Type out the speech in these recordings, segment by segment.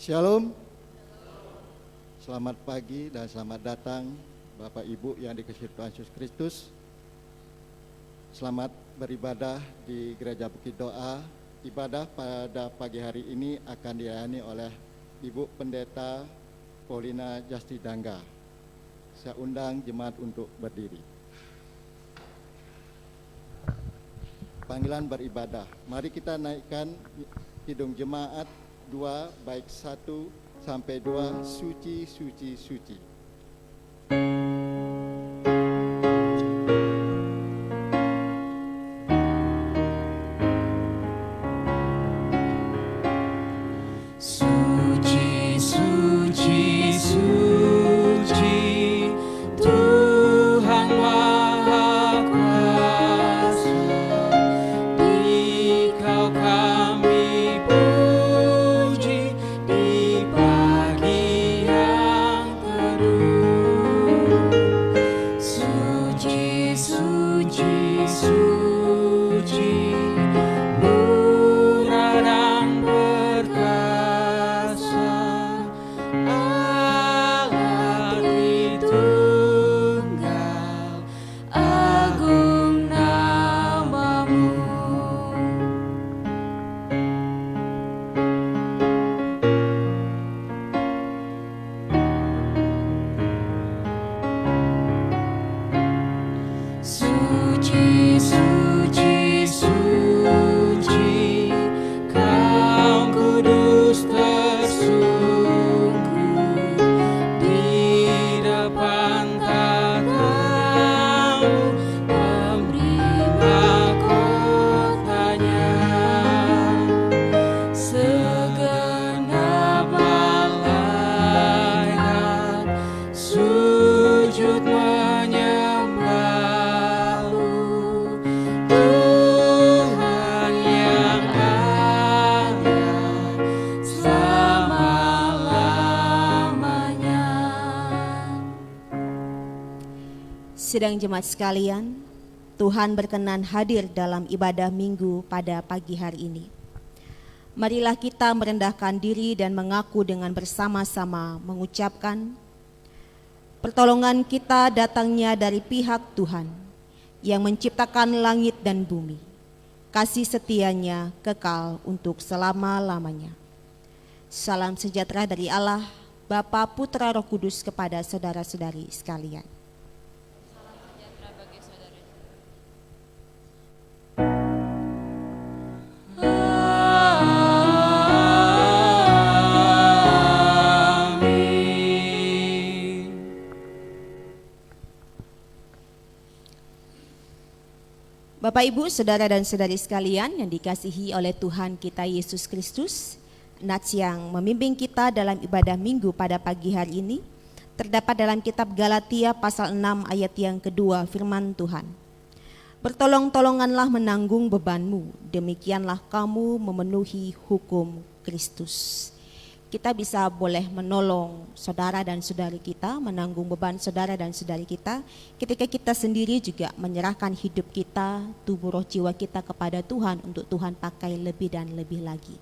Shalom. Selamat pagi dan selamat datang Bapak Ibu yang dikasihi Tuhan Yesus Kristus. Selamat beribadah di Gereja Bukit Doa. Ibadah pada pagi hari ini akan dilayani oleh Ibu Pendeta Paulina Jastidangga. Saya undang jemaat untuk berdiri. Panggilan beribadah. Mari kita naikkan Kidung Jemaat 2 bait 1 sampai 2, suci suci suci. Suci suci suci Tuhan Maha Kuasa, Dikau kami puji di pagi yang teduh. Suci suci suci murah dan perkasa, Allah Tritunggal, agung namamu. Suci suci suci, Kau kudus tersungguh di depan tahta-Mu, pemberi mahkotanya. Segenap malaikat sujud menyembah-Mu, Tuhan yang ada selama-lamanya. Sidang jemaat sekalian, Tuhan berkenan hadir dalam ibadah minggu pada pagi hari ini. Marilah kita merendahkan diri dan mengaku dengan bersama-sama mengucapkan, pertolongan kita datangnya dari pihak Tuhan yang menciptakan langit dan bumi. Kasih setianya kekal untuk selama-lamanya. Salam sejahtera dari Allah, Bapa, Putra, Roh Kudus kepada saudara-saudari sekalian. Amin. Bapak, Ibu, Saudara dan Saudari sekalian yang dikasihi oleh Tuhan kita Yesus Kristus, Nats yang memimpin kita dalam ibadah minggu pada pagi hari ini terdapat dalam kitab Galatia pasal 6 ayat yang kedua, firman Tuhan. Bertolong-tolonganlah menanggung bebanmu, demikianlah kamu memenuhi hukum Kristus. Kita bisa boleh menolong saudara dan saudari kita, menanggung beban saudara dan saudari kita, ketika kita sendiri juga menyerahkan hidup kita, tubuh roh jiwa kita kepada Tuhan untuk Tuhan pakai lebih dan lebih lagi.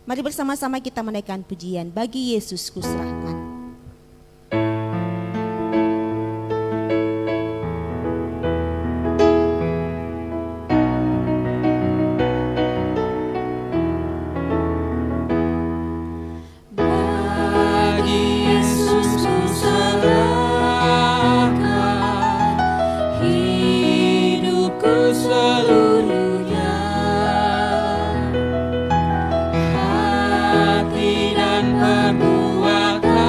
Mari bersama-sama kita menaikkan pujian, bagi Yesus kuserahkan. Bagi Yesus kuserahkan hidupku seluruhnya, hati dan perbuatan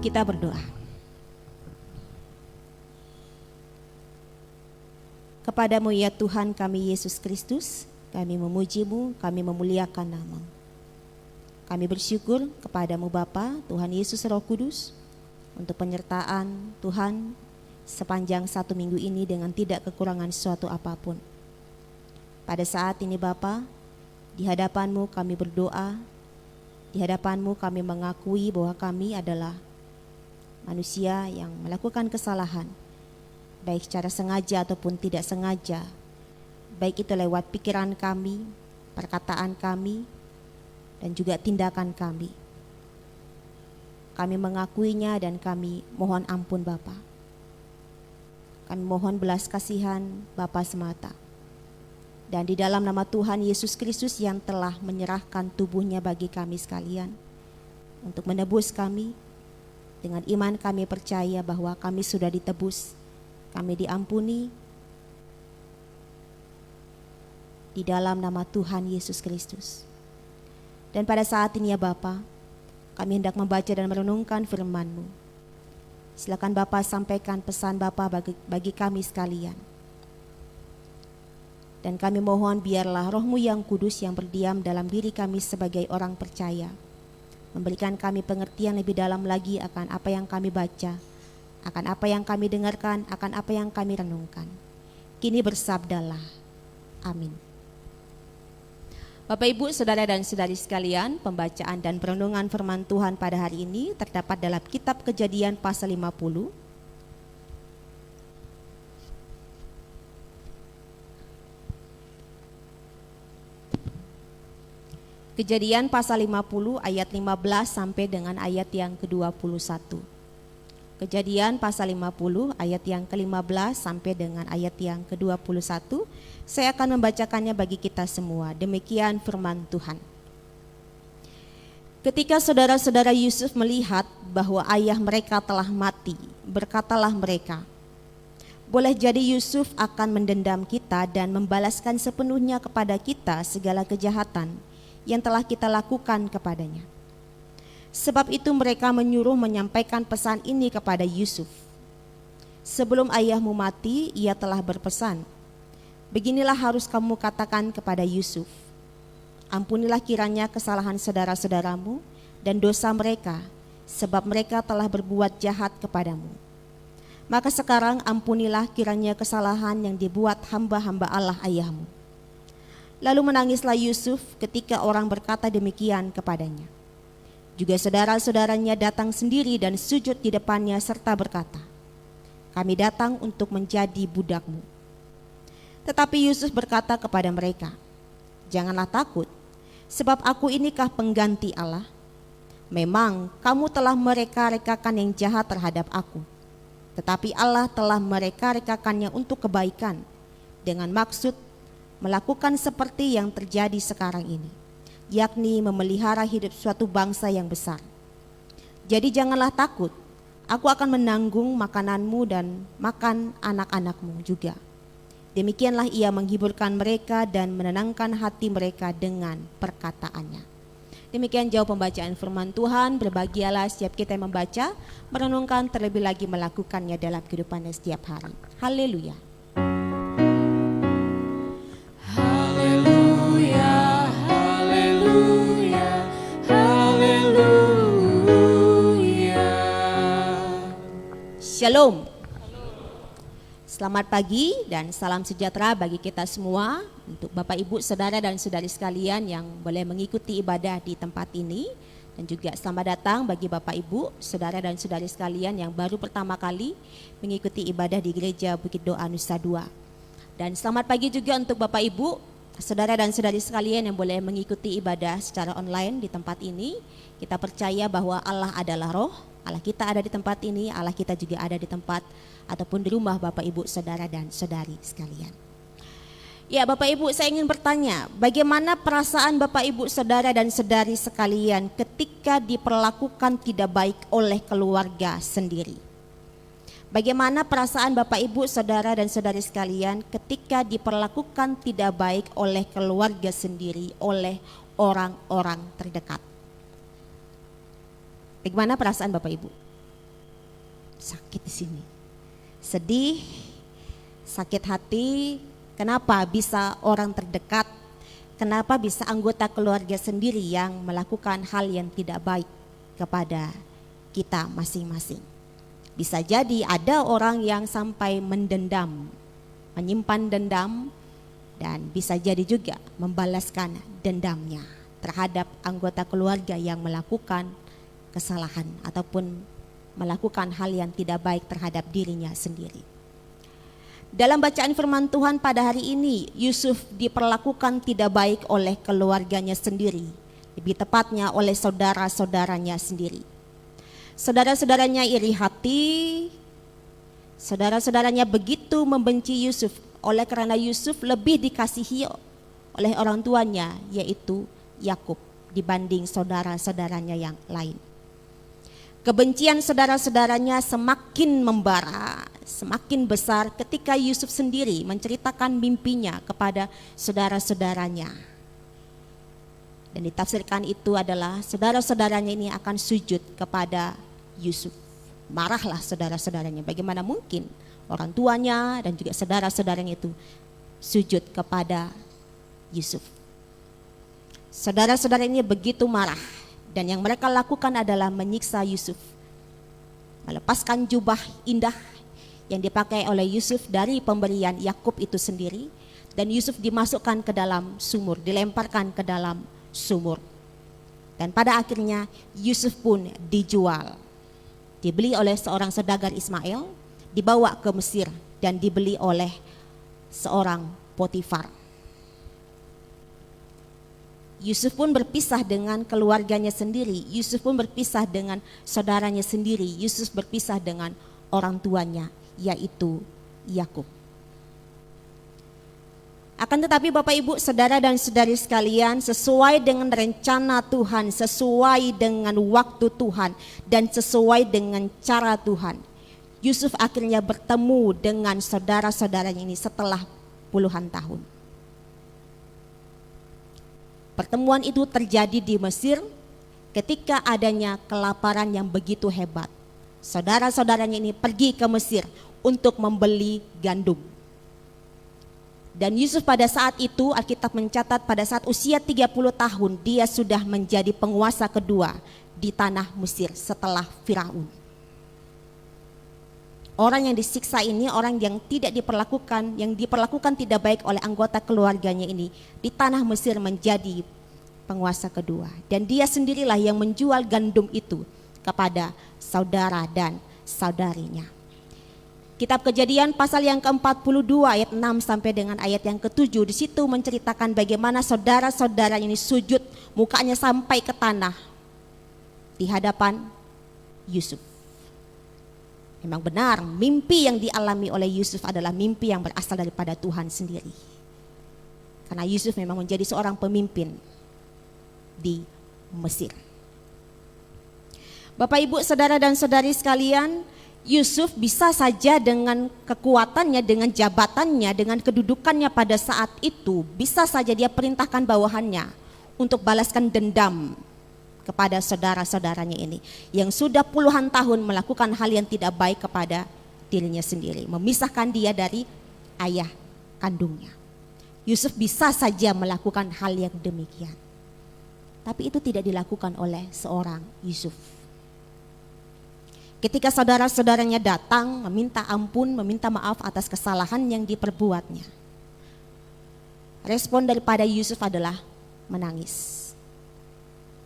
kita berdoa. Kepadamu ya Tuhan kami Yesus Kristus, kami memuji-Mu, kami memuliakan nama-Mu. Kami bersyukur kepadamu Bapa, Tuhan Yesus Roh Kudus, untuk penyertaan Tuhan sepanjang 1 minggu ini dengan tidak kekurangan suatu apapun. Pada saat ini Bapa, di hadapan-Mu kami berdoa, di hadapan-Mu kami mengakui bahwa kami adalah manusia yang melakukan kesalahan, baik secara sengaja ataupun tidak sengaja, baik itu lewat pikiran kami, perkataan kami, dan juga tindakan kami. Kami mengakuinya dan kami mohon ampun Bapa. Kami mohon belas kasihan Bapa semata. Dan di dalam nama Tuhan Yesus Kristus yang telah menyerahkan tubuhnya bagi kami sekalian, untuk menebus kami, dengan iman kami percaya bahwa kami sudah ditebus, kami diampuni di dalam nama Tuhan Yesus Kristus. Dan pada saat ini ya Bapa, kami hendak membaca dan merenungkan firman-Mu. Silakan Bapa sampaikan pesan Bapa bagi kami sekalian. Dan kami mohon biarlah Roh-Mu yang kudus yang berdiam dalam diri kami sebagai orang percaya, memberikan kami pengertian lebih dalam lagi akan apa yang kami baca, akan apa yang kami dengarkan, akan apa yang kami renungkan. Kini bersabdalah. Amin. Bapak Ibu, Saudara dan Saudari sekalian, pembacaan dan perenungan firman Tuhan pada hari ini terdapat dalam kitab Kejadian pasal 50. Kejadian pasal 50 ayat 15 sampai dengan ayat yang ke-21. Kejadian pasal 50 ayat yang ke-15 sampai dengan ayat yang ke-21. Saya akan membacakannya bagi kita semua. Demikian firman Tuhan. Ketika saudara-saudara Yusuf melihat bahwa ayah mereka telah mati, berkatalah mereka, boleh jadi Yusuf akan mendendam kita dan membalaskan sepenuhnya kepada kita segala kejahatan yang telah kita lakukan kepadanya. Sebab itu mereka menyuruh menyampaikan pesan ini kepada Yusuf. Sebelum ayahmu mati, ia telah berpesan, beginilah harus kamu katakan kepada Yusuf, ampunilah kiranya kesalahan saudara-saudaramu dan dosa mereka, sebab mereka telah berbuat jahat kepadamu. Maka sekarang ampunilah kiranya kesalahan yang dibuat hamba-hamba Allah ayahmu. Lalu menangislah Yusuf ketika orang berkata demikian kepadanya. Juga saudara-saudaranya datang sendiri dan sujud di depannya serta berkata, kami datang untuk menjadi budakmu. Tetapi Yusuf berkata kepada mereka, janganlah takut, sebab aku inikah pengganti Allah. Memang kamu telah mereka-rekakan yang jahat terhadap aku, tetapi Allah telah mereka-rekakannya untuk kebaikan, dengan maksud melakukan seperti yang terjadi sekarang ini, yakni memelihara hidup suatu bangsa yang besar. Jadi janganlah takut, aku akan menanggung makananmu dan makan anak-anakmu juga. Demikianlah ia menghiburkan mereka dan menenangkan hati mereka dengan perkataannya. Demikian jauh pembacaan firman Tuhan. Berbahagialah setiap kita yang membaca, merenungkan, terlebih lagi melakukannya dalam kehidupannya setiap hari. Haleluya. Shalom. Selamat pagi dan salam sejahtera bagi kita semua, untuk Bapak Ibu, Saudara dan Saudari sekalian yang boleh mengikuti ibadah di tempat ini, dan juga selamat datang bagi Bapak Ibu, Saudara dan Saudari sekalian yang baru pertama kali mengikuti ibadah di Gereja Bukit Doa Nusa Dua. Dan selamat pagi juga untuk Bapak Ibu, Saudara dan Saudari sekalian yang boleh mengikuti ibadah secara online di tempat ini. Kita percaya bahwa Allah adalah Roh, Allah kita ada di tempat ini, Allah kita juga ada di tempat ataupun di rumah Bapak Ibu, Saudara dan Saudari sekalian. Ya Bapak Ibu, saya ingin bertanya, bagaimana perasaan Bapak Ibu, Saudara dan Saudari sekalian ketika diperlakukan tidak baik oleh keluarga sendiri? Bagaimana perasaan Bapak Ibu, Saudara dan Saudari sekalian ketika diperlakukan tidak baik oleh keluarga sendiri, oleh orang-orang terdekat? Bagaimana perasaan Bapak Ibu? sakit di sini. Sedih, sakit hati, kenapa bisa orang terdekat, kenapa bisa anggota keluarga sendiri yang melakukan hal yang tidak baik kepada kita masing-masing. Bisa jadi ada orang yang sampai mendendam, menyimpan dendam, dan bisa jadi juga membalaskan dendamnya terhadap anggota keluarga yang melakukan kesalahan ataupun melakukan hal yang tidak baik terhadap dirinya sendiri. Dalam bacaan firman Tuhan pada hari ini, Yusuf diperlakukan tidak baik oleh keluarganya sendiri, lebih tepatnya oleh saudara-saudaranya sendiri. Saudara-saudaranya iri hati, saudara-saudaranya begitu membenci Yusuf, oleh karena Yusuf lebih dikasihi oleh orang tuanya, yaitu Yakub, dibanding saudara-saudaranya yang lain. Kebencian saudara-saudaranya semakin membara, semakin besar ketika Yusuf sendiri menceritakan mimpinya kepada saudara-saudaranya. Dan ditafsirkan itu adalah saudara-saudaranya ini akan sujud kepada Yusuf. Marahlah saudara-saudaranya, bagaimana mungkin orang tuanya dan juga saudara-saudaranya itu sujud kepada Yusuf. Saudara-saudara ini begitu marah. Dan yang mereka lakukan adalah menyiksa Yusuf, melepaskan jubah indah yang dipakai oleh Yusuf dari pemberian Yakub itu sendiri, dan Yusuf dimasukkan ke dalam sumur, dilemparkan ke dalam sumur. Dan pada akhirnya Yusuf pun dijual, dibeli oleh seorang saudagar Ismail, dibawa ke Mesir dan dibeli oleh seorang Potifar. Yusuf pun berpisah dengan keluarganya sendiri, Yusuf pun berpisah dengan saudaranya sendiri, Yusuf berpisah dengan orang tuanya, yaitu Yakub. Akan tetapi Bapak Ibu, saudara dan saudari sekalian, sesuai dengan rencana Tuhan, sesuai dengan waktu Tuhan, dan sesuai dengan cara Tuhan, Yusuf akhirnya bertemu dengan saudara-saudaranya ini setelah puluhan tahun. Pertemuan itu terjadi di Mesir ketika adanya kelaparan yang begitu hebat. Saudara-saudaranya ini pergi ke Mesir untuk membeli gandum. Dan Yusuf pada saat itu, Alkitab mencatat pada saat usia 30 tahun, dia sudah menjadi penguasa kedua di tanah Mesir setelah Firaun. Orang yang disiksa ini, orang yang tidak diperlakukan, yang diperlakukan tidak baik oleh anggota keluarganya ini, di tanah Mesir menjadi penguasa kedua. Dan dia sendirilah yang menjual gandum itu kepada saudara dan saudarinya. Kitab Kejadian pasal yang ke-42 ayat 6 sampai dengan ayat yang ke-7, di situ menceritakan bagaimana saudara-saudara ini sujud, mukanya sampai ke tanah di hadapan Yusuf. Memang benar, mimpi yang dialami oleh Yusuf adalah mimpi yang berasal daripada Tuhan sendiri. Karena Yusuf memang menjadi seorang pemimpin di Mesir. Bapak, Ibu, saudara dan saudari sekalian, Yusuf bisa saja dengan kekuatannya, dengan jabatannya, dengan kedudukannya pada saat itu, bisa saja dia perintahkan bawahannya untuk balaskan dendam kepada saudara-saudaranya ini yang sudah puluhan tahun melakukan hal yang tidak baik kepada dirinya sendiri, memisahkan dia dari ayah kandungnya. Yusuf bisa saja melakukan hal yang demikian, tapi itu tidak dilakukan oleh seorang Yusuf. Ketika saudara-saudaranya datang meminta ampun, meminta maaf atas kesalahan yang diperbuatnya, respon daripada Yusuf adalah menangis.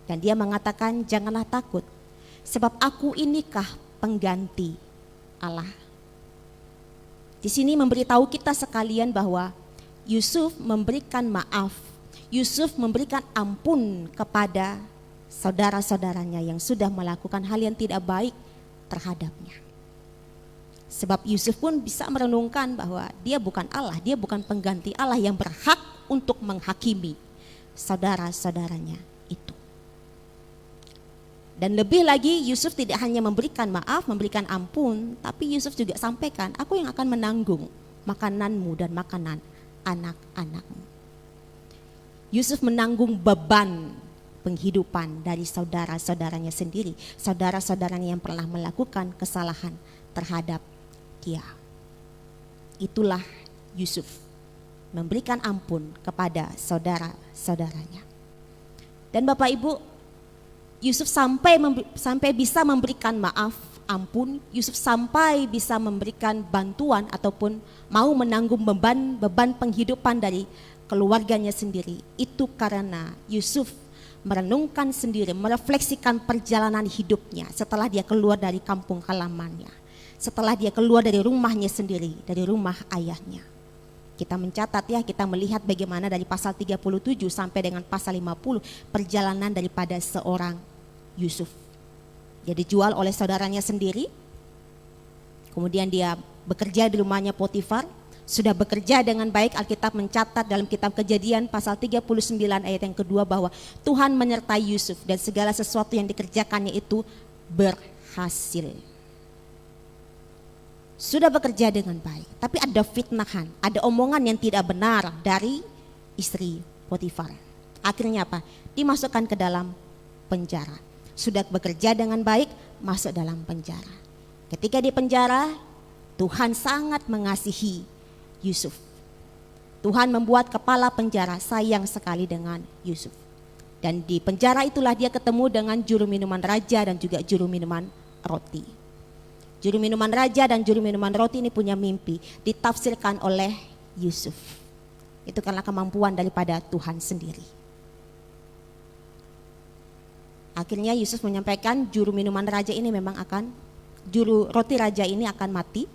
Dan dia mengatakan, janganlah takut, sebab aku inikah pengganti Allah. Di sini memberitahu kita sekalian bahwa Yusuf memberikan maaf, Yusuf memberikan ampun kepada saudara-saudaranya yang sudah melakukan hal yang tidak baik terhadapnya. Sebab Yusuf pun bisa merenungkan bahwa dia bukan Allah, dia bukan pengganti Allah yang berhak untuk menghakimi saudara-saudaranya itu. Dan lebih lagi, Yusuf tidak hanya memberikan maaf, memberikan ampun, tapi Yusuf juga sampaikan, aku yang akan menanggung makananmu dan makanan anak-anakmu. Yusuf menanggung beban penghidupan dari saudara-saudaranya sendiri, saudara-saudaranya yang pernah melakukan kesalahan terhadap dia. Itulah Yusuf, memberikan ampun kepada saudara-saudaranya. Dan Bapak Ibu, Yusuf sampai bisa memberikan maaf, ampun. Yusuf sampai bisa memberikan bantuan ataupun mau menanggung beban penghidupan dari keluarganya sendiri. Itu karena Yusuf merenungkan sendiri, merefleksikan perjalanan hidupnya setelah dia keluar dari kampung halamannya, setelah dia keluar dari rumahnya sendiri, dari rumah ayahnya. Kita mencatat ya, kita melihat bagaimana dari pasal 37 sampai dengan pasal 50 perjalanan daripada seorang Yusuf. Dia dijual oleh saudaranya sendiri, kemudian dia bekerja di rumahnya Potifar, sudah bekerja dengan baik. Alkitab mencatat dalam kitab Kejadian pasal 39 ayat yang kedua bahwa Tuhan menyertai Yusuf dan segala sesuatu yang dikerjakannya itu berhasil. Sudah bekerja dengan baik, tapi ada fitnahan, ada omongan yang tidak benar dari istri Potifar. Akhirnya apa? Dimasukkan ke dalam penjara. Sudah bekerja dengan baik, masuk dalam penjara. Ketika di penjara, Tuhan sangat mengasihi Yusuf. Tuhan membuat kepala penjara sayang sekali dengan Yusuf. Dan di penjara itulah dia ketemu dengan juru minuman raja dan juga juru minuman roti. Juru minuman raja dan juru minuman roti ini punya mimpi, ditafsirkan oleh Yusuf. Itu karena kemampuan daripada Tuhan sendiri. Akhirnya Yusuf menyampaikan juru minuman raja ini memang juru roti raja ini akan mati,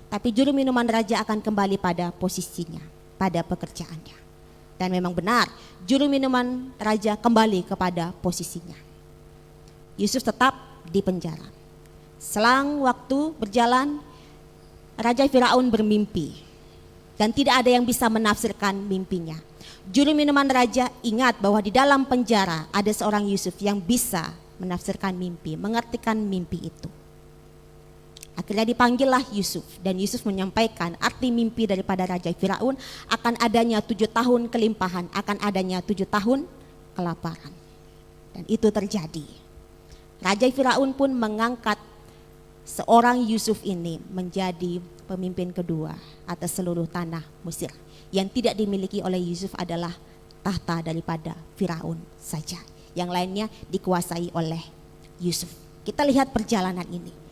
tapi juru minuman raja akan kembali pada posisinya, pada pekerjaannya. Dan memang benar, juru minuman raja kembali kepada posisinya. Yusuf tetap di penjara. Selang waktu berjalan, Raja Firaun bermimpi dan tidak ada yang bisa menafsirkan mimpinya. Juru minuman raja ingat bahwa di dalam penjara ada seorang Yusuf yang bisa menafsirkan mimpi, mengertikan mimpi itu. Akhirnya dipanggillah Yusuf dan Yusuf menyampaikan arti mimpi daripada Raja Firaun, akan adanya 7 tahun kelimpahan, akan adanya 7 tahun kelaparan. Dan itu terjadi. Raja Firaun pun mengangkat seorang Yusuf ini menjadi pemimpin kedua atas seluruh tanah Mesir. Yang tidak dimiliki oleh Yusuf adalah tahta daripada Firaun saja. Yang lainnya dikuasai oleh Yusuf. Kita lihat perjalanan ini.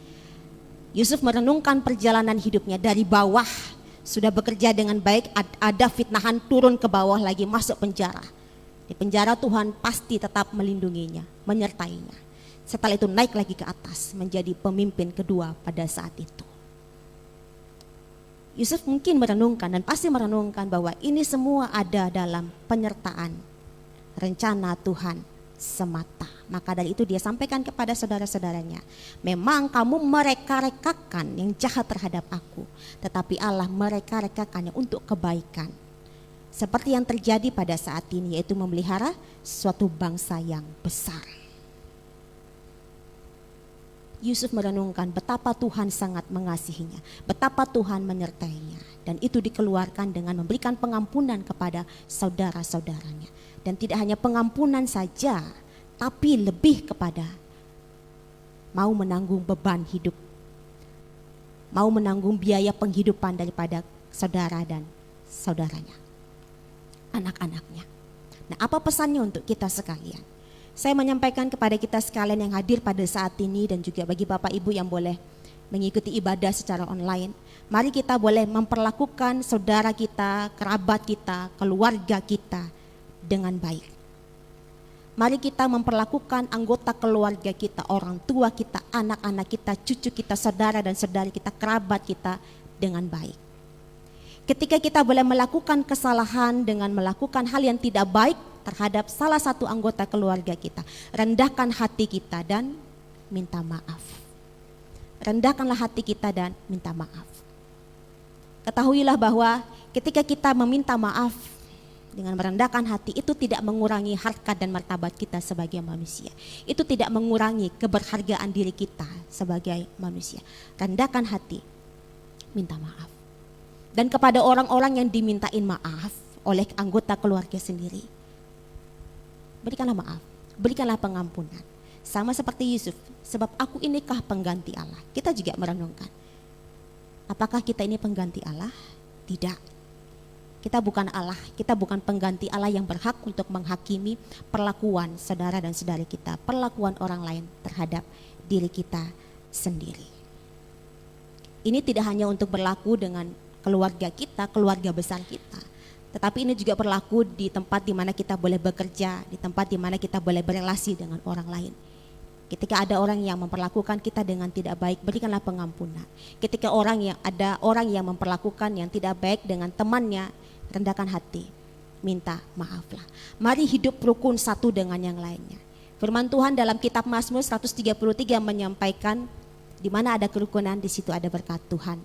Yusuf merenungkan perjalanan hidupnya dari bawah, sudah bekerja dengan baik, ada fitnahan, turun ke bawah lagi, masuk penjara. Di penjara Tuhan pasti tetap melindunginya, menyertainya. Setelah itu naik lagi ke atas menjadi pemimpin kedua pada saat itu. Yusuf mungkin merenungkan dan pasti merenungkan bahwa ini semua ada dalam penyertaan rencana Tuhan semata. Maka dari itu dia sampaikan kepada saudara-saudaranya, memang kamu mereka-rekakan yang jahat terhadap aku, tetapi Allah mereka-rekakannya untuk kebaikan. Seperti yang terjadi pada saat ini, yaitu memelihara suatu bangsa yang besar. Yusuf merenungkan betapa Tuhan sangat mengasihinya, betapa Tuhan menyertainya, dan itu dikeluarkan dengan memberikan pengampunan kepada saudara-saudaranya. Dan tidak hanya pengampunan saja, tapi lebih kepada mau menanggung beban hidup, mau menanggung biaya penghidupan daripada saudara dan saudaranya, anak-anaknya. Nah, apa pesannya untuk kita sekalian? Saya menyampaikan kepada kita sekalian yang hadir pada saat ini dan juga bagi Bapak Ibu yang boleh mengikuti ibadah secara online. Mari kita boleh memperlakukan saudara kita, kerabat kita, keluarga kita dengan baik. Mari kita memperlakukan anggota keluarga kita, orang tua kita, anak-anak kita, cucu kita, saudara dan saudari kita, kerabat kita dengan baik. Ketika kita boleh melakukan kesalahan dengan melakukan hal yang tidak baik terhadap salah satu anggota keluarga kita, rendahkan hati kita dan minta maaf. Rendahkanlah hati kita dan minta maaf. Ketahuilah bahwa ketika kita meminta maaf dengan merendahkan hati, itu tidak mengurangi harkat dan martabat kita sebagai manusia. Itu tidak mengurangi keberhargaan diri kita sebagai manusia. Rendahkan hati, minta maaf. Dan kepada orang-orang yang dimintain maaf oleh anggota keluarga sendiri, berikanlah maaf, berikanlah pengampunan. Sama seperti Yusuf, sebab aku inikah pengganti Allah. Kita juga merenungkan, apakah kita ini pengganti Allah? Tidak. Kita bukan Allah, kita bukan pengganti Allah yang berhak untuk menghakimi perlakuan saudara dan saudari kita, perlakuan orang lain terhadap diri kita sendiri. Ini tidak hanya untuk berlaku dengan keluarga kita, keluarga besar kita, tetapi ini juga berlaku di tempat di mana kita boleh bekerja, di tempat di mana kita boleh berelasi dengan orang lain. Ketika ada orang yang memperlakukan kita dengan tidak baik, berikanlah pengampunan. Ketika ada orang yang memperlakukan yang tidak baik dengan temannya, rendahkan hati, minta maaflah. Mari hidup rukun satu dengan yang lainnya. Firman Tuhan dalam kitab Mazmur 133 menyampaikan, di mana ada kerukunan, di situ ada berkat Tuhan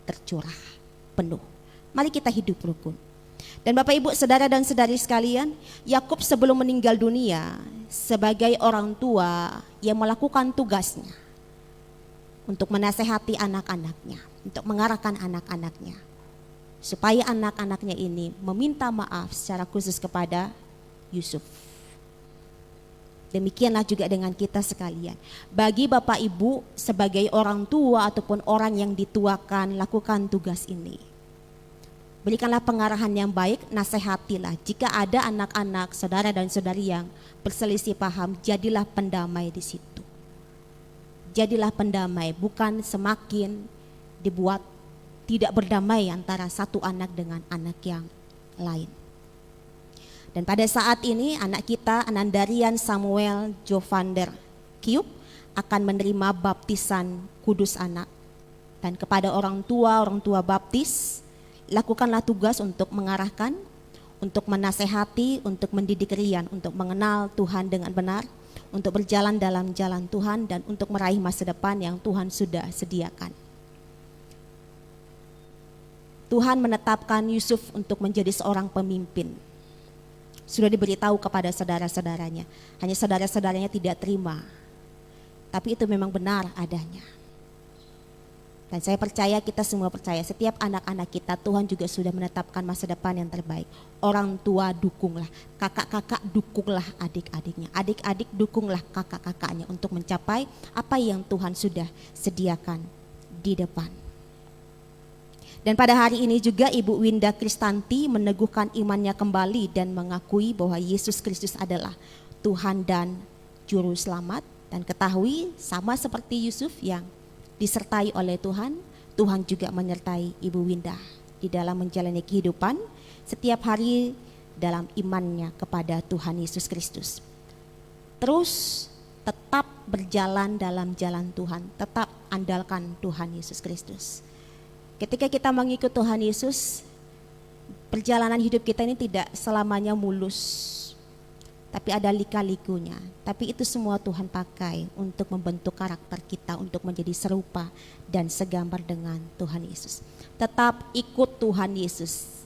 tercurah penuh. Mari kita hidup rukun. Dan Bapak Ibu, saudara dan saudari sekalian, Yakub sebelum meninggal dunia sebagai orang tua yang melakukan tugasnya untuk menasehati anak-anaknya, untuk mengarahkan anak-anaknya, supaya anak-anaknya ini meminta maaf secara khusus kepada Yusuf. Demikianlah juga dengan kita sekalian. Bagi Bapak Ibu sebagai orang tua ataupun orang yang dituakan, lakukan tugas ini. Berikanlah pengarahan yang baik, nasihatilah. Jika ada anak-anak, saudara dan saudari yang berselisih paham, jadilah pendamai di situ. Jadilah pendamai, bukan semakin dibuat tidak berdamai antara satu anak dengan anak yang lain. Dan pada saat ini anak kita Anandarian Samuel Jovander Kiuk akan menerima baptisan kudus anak. Dan kepada orang tua baptis, lakukanlah tugas untuk mengarahkan, untuk menasehati, untuk mendidik Rian, untuk mengenal Tuhan dengan benar, untuk berjalan dalam jalan Tuhan, dan untuk meraih masa depan yang Tuhan sudah sediakan. Tuhan menetapkan Yusuf untuk menjadi seorang pemimpin. Sudah diberitahu kepada saudara-saudaranya, hanya saudara-saudaranya tidak terima. Tapi itu memang benar adanya. Dan saya percaya, kita semua percaya, setiap anak-anak kita Tuhan juga sudah menetapkan masa depan yang terbaik. Orang tua dukunglah, kakak-kakak dukunglah adik-adiknya, adik-adik dukunglah kakak-kakaknya untuk mencapai apa yang Tuhan sudah sediakan di depan. Dan pada hari ini juga Ibu Winda Kristanti meneguhkan imannya kembali dan mengakui bahwa Yesus Kristus adalah Tuhan dan Juru Selamat. Dan ketahui sama seperti Yusuf yang disertai oleh Tuhan, Tuhan juga menyertai Ibu Winda di dalam menjalani kehidupan setiap hari dalam imannya kepada Tuhan Yesus Kristus. Terus tetap berjalan dalam jalan Tuhan, tetap andalkan Tuhan Yesus Kristus. Ketika kita mengikut Tuhan Yesus, perjalanan hidup kita ini tidak selamanya mulus, tapi ada lika-likunya. Tapi itu semua Tuhan pakai untuk membentuk karakter kita, untuk menjadi serupa dan segambar dengan Tuhan Yesus. Tetap ikut Tuhan Yesus.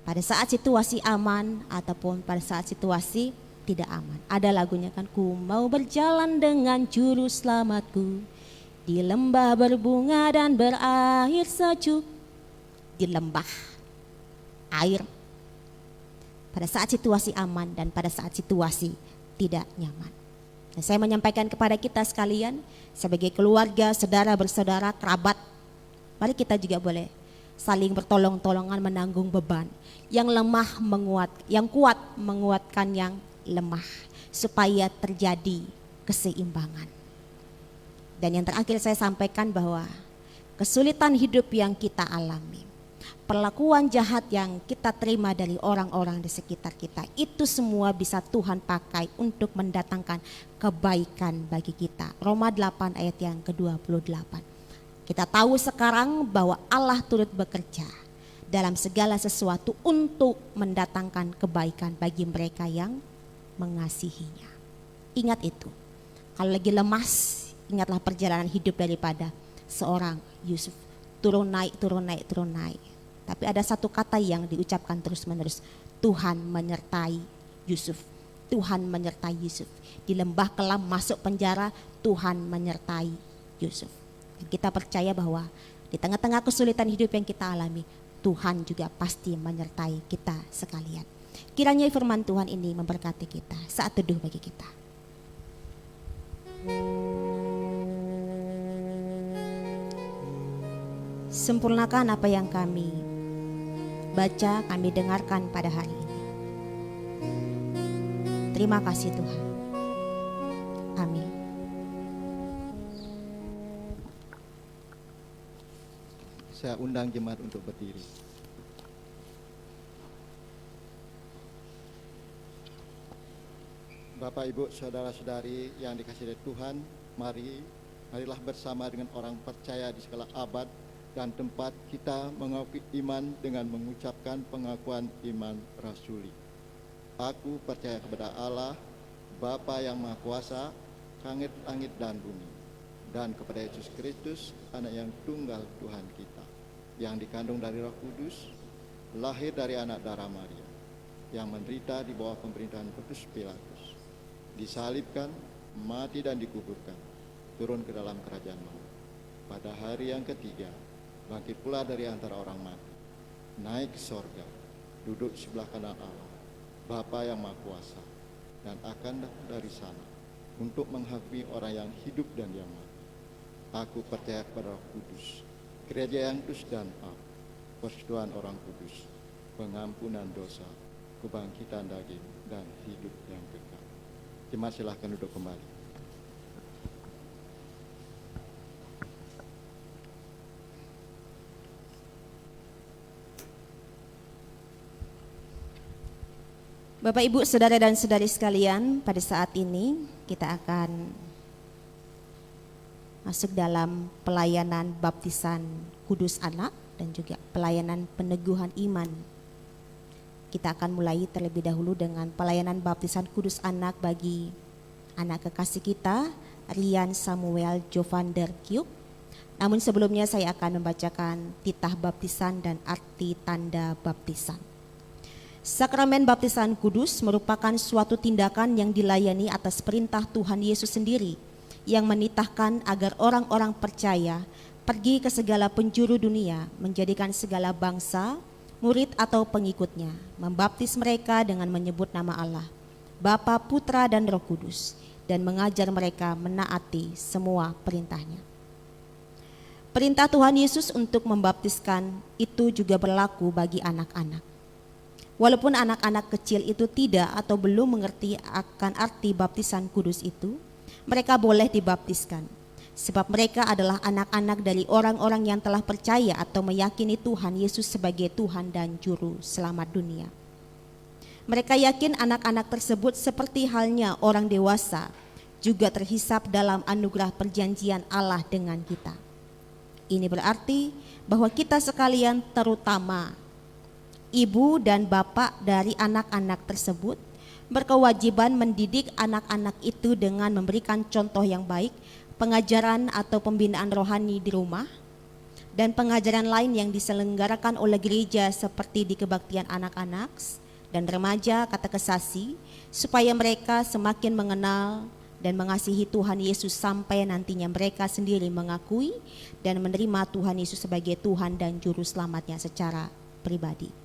Pada saat situasi aman ataupun pada saat situasi tidak aman. Ada lagunya kan, ku mau berjalan dengan Juru Selamatku di lembah berbunga dan berair sejuk. Di lembah air pada saat situasi aman dan pada saat situasi tidak nyaman. Dan saya menyampaikan kepada kita sekalian sebagai keluarga, saudara bersaudara, kerabat, mari kita juga boleh saling bertolong-tolongan menanggung beban. Yang lemah yang kuat menguatkan yang lemah supaya terjadi keseimbangan. Dan yang terakhir saya sampaikan bahwa kesulitan hidup yang kita alami, perlakuan jahat yang kita terima dari orang-orang di sekitar kita, itu semua bisa Tuhan pakai untuk mendatangkan kebaikan bagi kita. Roma 8 ayat yang ke-28. Kita tahu sekarang bahwa Allah turut bekerja dalam segala sesuatu untuk mendatangkan kebaikan bagi mereka yang mengasihinya. Ingat itu. Kalau lagi lemas, ingatlah perjalanan hidup daripada seorang Yusuf. Turun naik, turun naik, turun naik. Tapi ada satu kata yang diucapkan terus-menerus. Tuhan menyertai Yusuf. Tuhan menyertai Yusuf. Di lembah kelam masuk penjara, Tuhan menyertai Yusuf. Dan kita percaya bahwa di tengah-tengah kesulitan hidup yang kita alami, Tuhan juga pasti menyertai kita sekalian. Kiranya firman Tuhan ini memberkati kita saat teduh bagi kita. Sempurnakan apa yang kami baca, kami dengarkan pada hari ini. Terima kasih Tuhan. Amin. Saya undang jemaat untuk berdiri. Bapak, Ibu, saudara-saudari yang dikasihi oleh Tuhan, marilah bersama dengan orang percaya di segala abad dan tempat kita mengakui iman dengan mengucapkan pengakuan iman rasuli. Aku percaya kepada Allah, Bapa yang Maha Kuasa, langit dan bumi, dan kepada Yesus Kristus, Anak yang tunggal Tuhan kita, yang dikandung dari Roh Kudus, lahir dari anak darah Maria, yang menderita di bawah pemerintahan Pontius Pilatus, disalibkan, mati dan dikuburkan, turun ke dalam kerajaan maut. Pada hari yang ketiga, bangkit pula dari antara orang mati, naik ke sorga, duduk sebelah kanan Allah, Bapa yang Maha Kuasa, dan akan datang dari sana untuk menghakimi orang yang hidup dan yang mati. Aku percaya kepada Roh Kudus, gereja yang kudus dan am, persekutuan orang kudus, pengampunan dosa, kebangkitan daging, dan hidup yang kekal. Jemaat silahkan duduk kembali. Bapak, Ibu, saudara dan saudari sekalian, pada saat ini kita akan masuk dalam pelayanan baptisan kudus anak dan juga pelayanan peneguhan iman. Kita akan mulai terlebih dahulu dengan pelayanan baptisan kudus anak bagi anak kekasih kita, Rian Samuel Jovander Kyuk. Namun sebelumnya saya akan membacakan titah baptisan dan arti tanda baptisan. Sakramen baptisan kudus merupakan suatu tindakan yang dilayani atas perintah Tuhan Yesus sendiri yang menitahkan agar orang-orang percaya pergi ke segala penjuru dunia, menjadikan segala bangsa, murid atau pengikutnya, membaptis mereka dengan menyebut nama Allah, Bapa, Putra, dan Roh Kudus, dan mengajar mereka menaati semua perintahnya. Perintah Tuhan Yesus untuk membaptiskan itu juga berlaku bagi anak-anak. Walaupun anak-anak kecil itu tidak atau belum mengerti akan arti baptisan kudus itu, mereka boleh dibaptiskan, sebab mereka adalah anak-anak dari orang-orang yang telah percaya atau meyakini Tuhan Yesus sebagai Tuhan dan Juru Selamat dunia. Mereka yakin anak-anak tersebut seperti halnya orang dewasa juga terhisap dalam anugerah perjanjian Allah dengan kita. Ini berarti bahwa kita sekalian, terutama ibu dan bapak dari anak-anak tersebut, berkewajiban mendidik anak-anak itu dengan memberikan contoh yang baik, pengajaran atau pembinaan rohani di rumah, dan pengajaran lain yang diselenggarakan oleh gereja seperti di kebaktian anak-anak dan remaja katekesasi, supaya mereka semakin mengenal dan mengasihi Tuhan Yesus sampai nantinya mereka sendiri mengakui dan menerima Tuhan Yesus sebagai Tuhan dan Juru Selamatnya secara pribadi.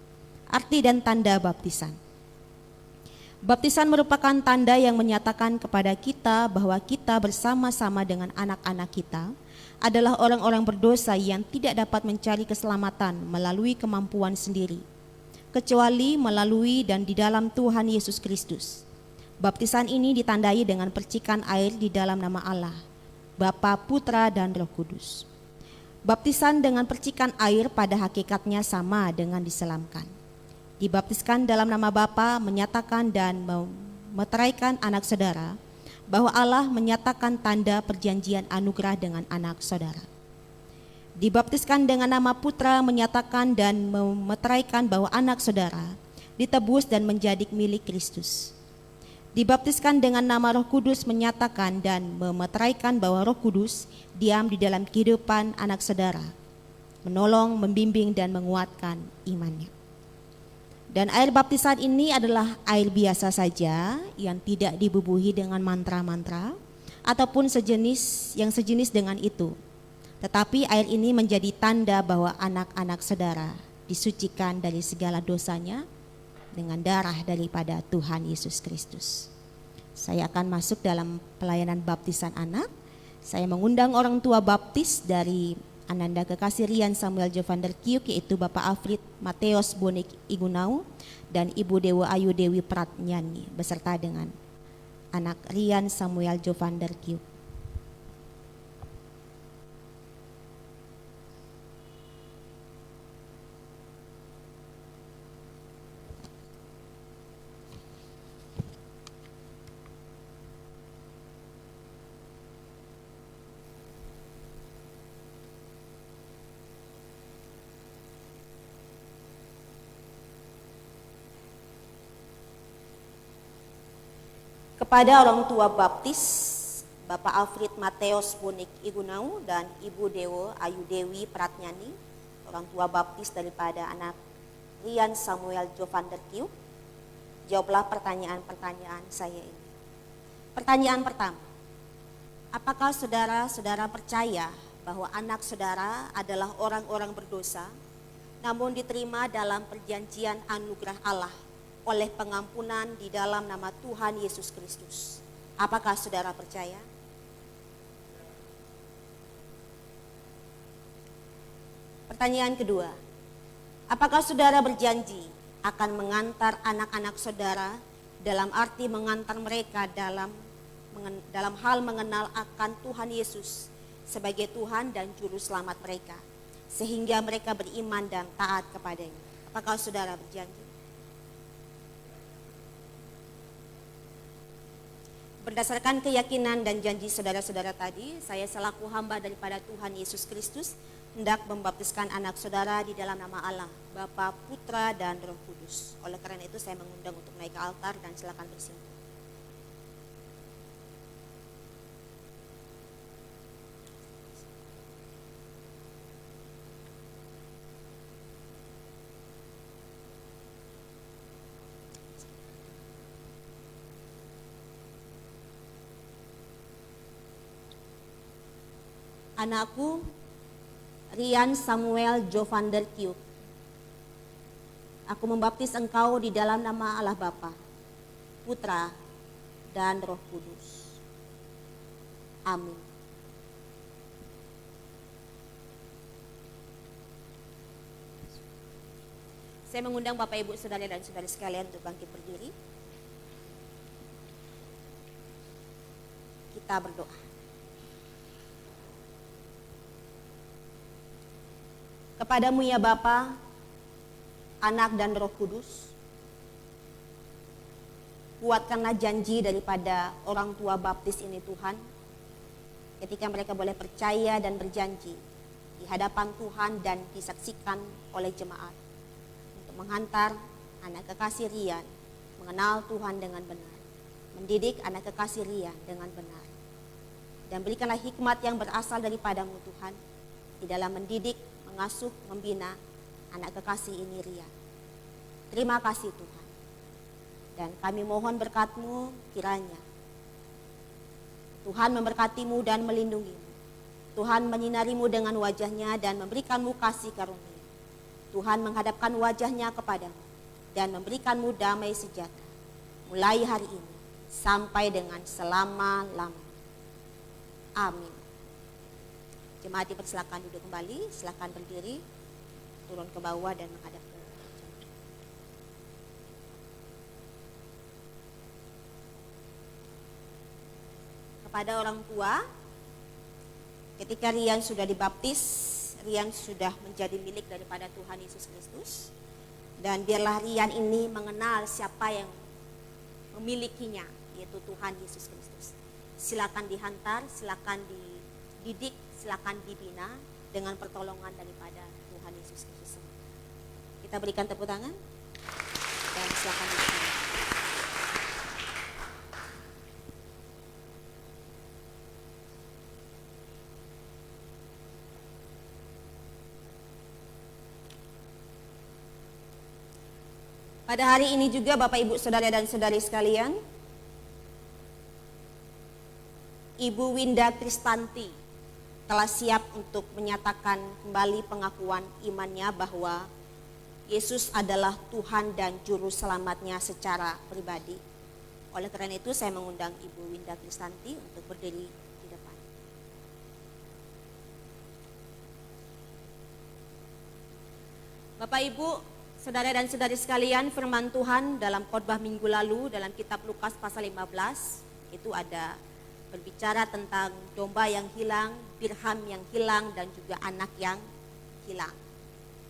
Arti dan tanda baptisan. Baptisan merupakan tanda yang menyatakan kepada kita bahwa kita bersama-sama dengan anak-anak kita adalah orang-orang berdosa yang tidak dapat mencari keselamatan melalui kemampuan sendiri, kecuali melalui dan di dalam Tuhan Yesus Kristus. Baptisan ini ditandai dengan percikan air di dalam nama Allah, Bapa, Putra, dan Roh Kudus. Baptisan dengan percikan air pada hakikatnya sama dengan diselamkan. Dibaptiskan dalam nama Bapa menyatakan dan memeteraikan anak saudara bahwa Allah menyatakan tanda perjanjian anugerah dengan anak saudara. Dibaptiskan dengan nama Putra menyatakan dan memeteraikan bahwa anak saudara ditebus dan menjadi milik Kristus. Dibaptiskan dengan nama Roh Kudus menyatakan dan memeteraikan bahwa Roh Kudus diam di dalam kehidupan anak saudara, menolong, membimbing, dan menguatkan imannya. Dan air baptisan ini adalah air biasa saja yang tidak dibubuhi dengan mantra-mantra ataupun sejenis dengan itu. Tetapi air ini menjadi tanda bahwa anak-anak saudara disucikan dari segala dosanya dengan darah daripada Tuhan Yesus Kristus. Saya akan masuk dalam pelayanan baptisan anak. Saya mengundang orang tua baptis dari Ananda Kekasih Rian Samuel Jovander Kiuk, yaitu Bapak Afrit Mateos Bonik Igunau dan Ibu Dewa Ayu Dewi Pratnyani, beserta dengan anak Rian Samuel Jovander Kiuk. Kepada orang tua baptis Bapak Afrit Mateos Bonik Igunau dan Ibu Dewo Ayu Dewi Pratnyani, orang tua baptis daripada anak Rian Samuel Jovander Kiuk, jawablah pertanyaan-pertanyaan saya ini. Pertanyaan pertama, apakah saudara-saudara percaya bahwa anak saudara adalah orang-orang berdosa, namun diterima dalam perjanjian anugerah Allah oleh pengampunan di dalam nama Tuhan Yesus Kristus? Apakah saudara percaya? Pertanyaan kedua, apakah saudara berjanji akan mengantar anak-anak saudara, dalam arti mengantar mereka dalam hal mengenal akan Tuhan Yesus sebagai Tuhan dan Juru Selamat mereka, sehingga mereka beriman dan taat kepadanya? Apakah saudara berjanji? Berdasarkan keyakinan dan janji saudara-saudara tadi, saya selaku hamba daripada Tuhan Yesus Kristus hendak membaptiskan anak saudara di dalam nama Allah, Bapa, Putra, dan Roh Kudus. Oleh karena itu saya mengundang untuk naik ke altar dan silakan bersimpuh. Anakku Rian Samuel Jovander Kiuk, aku membaptis engkau di dalam nama Allah Bapa, Putra, dan Roh Kudus. Amin. Saya mengundang Bapak Ibu Saudara dan Saudari sekalian untuk bangkit berdiri. Kita berdoa. Kepadamu ya Bapa, Anak dan Roh Kudus, kuatkanlah janji daripada orang tua baptis ini Tuhan, ketika mereka boleh percaya dan berjanji di hadapan Tuhan dan disaksikan oleh jemaat untuk menghantar anak kekasih Rian mengenal Tuhan dengan benar, mendidik anak kekasih Rian dengan benar, dan berikanlah hikmat yang berasal daripadamu Tuhan di dalam mendidik, mengasuh, membina anak kekasih ini Rian. Terima kasih Tuhan. Dan kami mohon berkat-Mu kiranya Tuhan memberkati-Mu dan melindungi-Mu. Tuhan menyinari-Mu dengan wajah-Nya dan memberikan-Mu kasih karunia. Tuhan menghadapkan wajah-Nya kepadamu dan memberikan-Mu damai sejahtera mulai hari ini sampai dengan selama-lamanya. Amin. Jemaat dipersilakan duduk kembali, silakan berdiri, turun ke bawah dan menghadap ke kepada orang tua. Ketika Rian sudah dibaptis, Rian sudah menjadi milik daripada Tuhan Yesus Kristus, dan biarlah Rian ini mengenal siapa yang memilikinya, yaitu Tuhan Yesus Kristus. Silakan dihantar, silakan dididik, silakan dibina dengan pertolongan daripada Tuhan Yesus Kristus. Kita berikan tepuk tangan dan silakan dibina. Pada hari ini juga Bapak Ibu Saudara dan Saudari sekalian, Ibu Winda Kristanti telah siap untuk menyatakan kembali pengakuan imannya bahwa Yesus adalah Tuhan dan Juru Selamatnya secara pribadi. Oleh karena itu saya mengundang Ibu Winda Kristanti untuk berdiri di depan. Bapak Ibu, saudara dan saudari sekalian, firman Tuhan dalam khotbah minggu lalu dalam kitab Lukas pasal 15 itu ada berbicara tentang domba yang hilang, dirham yang hilang, dan juga anak yang hilang.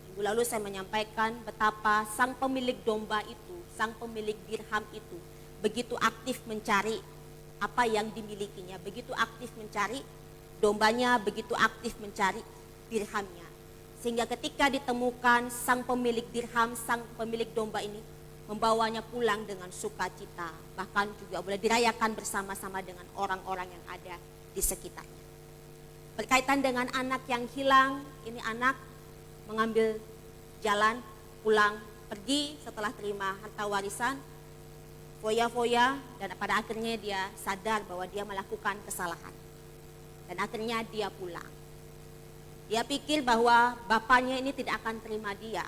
Minggu lalu saya menyampaikan betapa sang pemilik domba itu, sang pemilik dirham itu begitu aktif mencari apa yang dimilikinya, begitu aktif mencari dombanya, begitu aktif mencari dirhamnya. Sehingga ketika ditemukan, sang pemilik dirham, sang pemilik domba ini membawanya pulang dengan sukacita, bahkan juga boleh dirayakan bersama-sama dengan orang-orang yang ada di sekitarnya. Berkaitan dengan anak yang hilang, ini anak mengambil jalan pulang pergi setelah terima harta warisan, foya-foya, dan pada akhirnya dia sadar bahwa dia melakukan kesalahan. Dan akhirnya dia pulang. Dia pikir bahwa bapaknya ini tidak akan terima dia.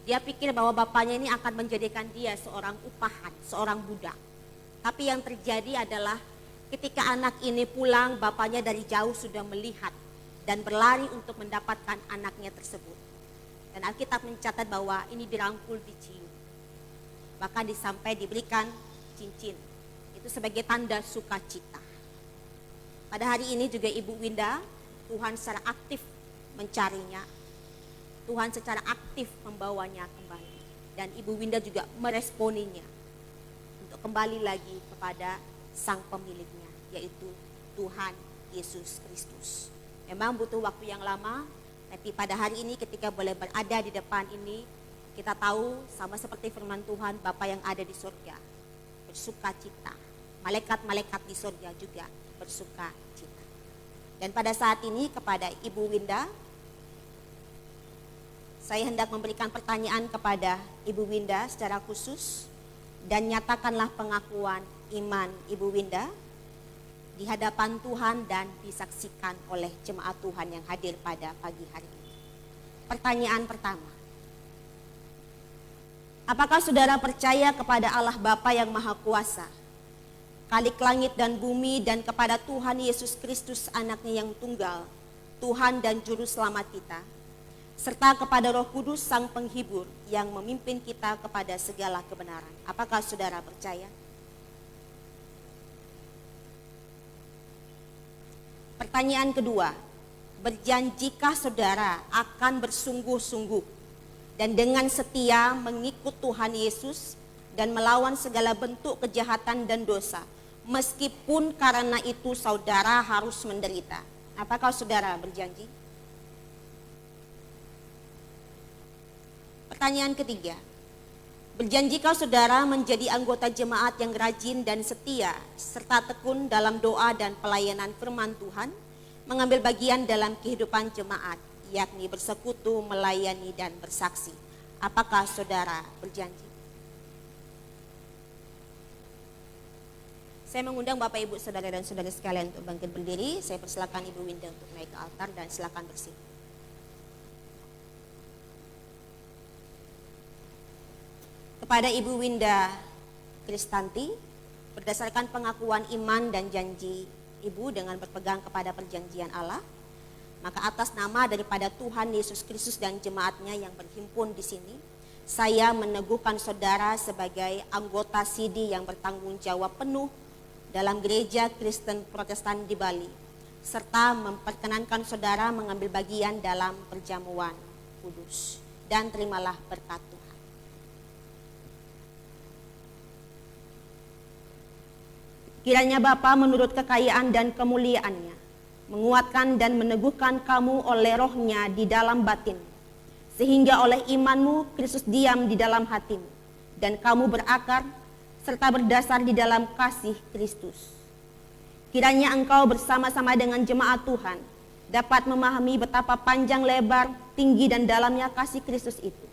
Dia pikir bahwa bapaknya ini akan menjadikan dia seorang upahan, seorang budak. Tapi yang terjadi adalah ketika anak ini pulang, bapaknya dari jauh sudah melihat dan berlari untuk mendapatkan anaknya tersebut. Dan Alkitab mencatat bahwa ini dirangkul, dicium. Bahkan sampai diberikan cincin. Itu sebagai tanda sukacita. Pada hari ini juga Ibu Winda, Tuhan secara aktif mencarinya. Tuhan secara aktif membawanya kembali. Dan Ibu Winda juga meresponinya untuk kembali lagi kepada sang pemiliknya, yaitu Tuhan Yesus Kristus. Memang butuh waktu yang lama, tapi pada hari ini ketika boleh berada di depan ini, kita tahu sama seperti firman Tuhan, Bapa yang ada di surga bersukacita. Malaikat-malaikat di surga juga bersukacita. Dan pada saat ini kepada Ibu Winda, saya hendak memberikan pertanyaan kepada Ibu Winda secara khusus, dan nyatakanlah pengakuan iman Ibu Winda di hadapan Tuhan dan disaksikan oleh jemaat Tuhan yang hadir pada pagi hari ini. Pertanyaan pertama, apakah saudara percaya kepada Allah Bapa yang Maha Kuasa, Khalik langit dan bumi, dan kepada Tuhan Yesus Kristus anaknya yang tunggal, Tuhan dan Juru Selamat kita, serta kepada Roh Kudus Sang Penghibur yang memimpin kita kepada segala kebenaran? Apakah saudara percaya? Pertanyaan kedua, berjanjikah saudara akan bersungguh-sungguh dan dengan setia mengikut Tuhan Yesus dan melawan segala bentuk kejahatan dan dosa, meskipun karena itu saudara harus menderita? Apakah saudara berjanji? Pertanyaan ketiga, berjanjikah saudara menjadi anggota jemaat yang rajin dan setia, serta tekun dalam doa dan pelayanan firman Tuhan, mengambil bagian dalam kehidupan jemaat, yakni bersekutu, melayani, dan bersaksi? Apakah saudara berjanji? Saya mengundang Bapak Ibu Saudara dan Saudari sekalian untuk bangkit berdiri. Saya persilakan Ibu Winda untuk naik ke altar dan silakan bersih. Kepada Ibu Winda Kristanti, berdasarkan pengakuan iman dan janji Ibu dengan berpegang kepada perjanjian Allah, maka atas nama daripada Tuhan Yesus Kristus dan jemaatnya yang berhimpun di sini, saya meneguhkan saudara sebagai anggota SIDI yang bertanggung jawab penuh dalam Gereja Kristen Protestan di Bali, serta memperkenankan saudara mengambil bagian dalam perjamuan kudus. Dan terimalah berkat Tuhan. Kiranya Bapa menurut kekayaan dan kemuliaannya menguatkan dan meneguhkan kamu oleh rohnya di dalam batin, sehingga oleh imanmu Kristus diam di dalam hatimu, dan kamu berakar serta berdasar di dalam kasih Kristus. Kiranya engkau bersama-sama dengan jemaat Tuhan dapat memahami betapa panjang, lebar, tinggi, dan dalamnya kasih Kristus itu,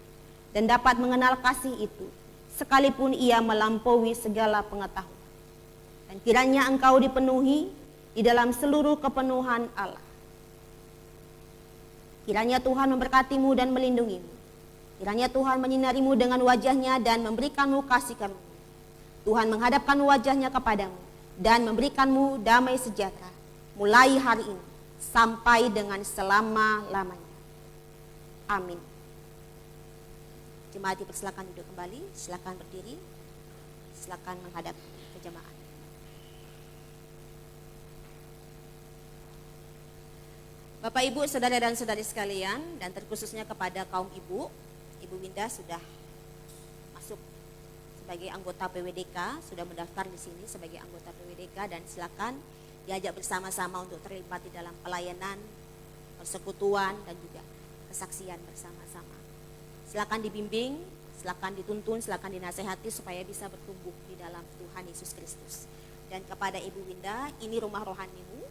dan dapat mengenal kasih itu sekalipun ia melampaui segala pengetahuan. Dan kiranya engkau dipenuhi di dalam seluruh kepenuhan Allah. Kiranya Tuhan memberkatimu dan melindungimu. Kiranya Tuhan menyinarimu dengan wajahnya dan memberikanmu kasih karunia. Tuhan menghadapkan wajahnya kepadamu dan memberikanmu damai sejahtera mulai hari ini sampai dengan selama-lamanya. Amin. Jemaat dipersilakan duduk kembali, silakan berdiri, silakan menghadap ke jemaat. Bapak, Ibu, saudara dan saudari sekalian, dan terkhususnya kepada kaum ibu, Ibu Winda sudah masuk sebagai anggota PWDK, sudah mendaftar di sini sebagai anggota PWDK, dan silakan diajak bersama-sama untuk terlibat di dalam pelayanan, persekutuan, dan juga kesaksian bersama-sama. Silakan dibimbing, silakan dituntun, silakan dinasehati supaya bisa bertumbuh di dalam Tuhan Yesus Kristus. Dan kepada Ibu Winda, ini rumah rohanimu.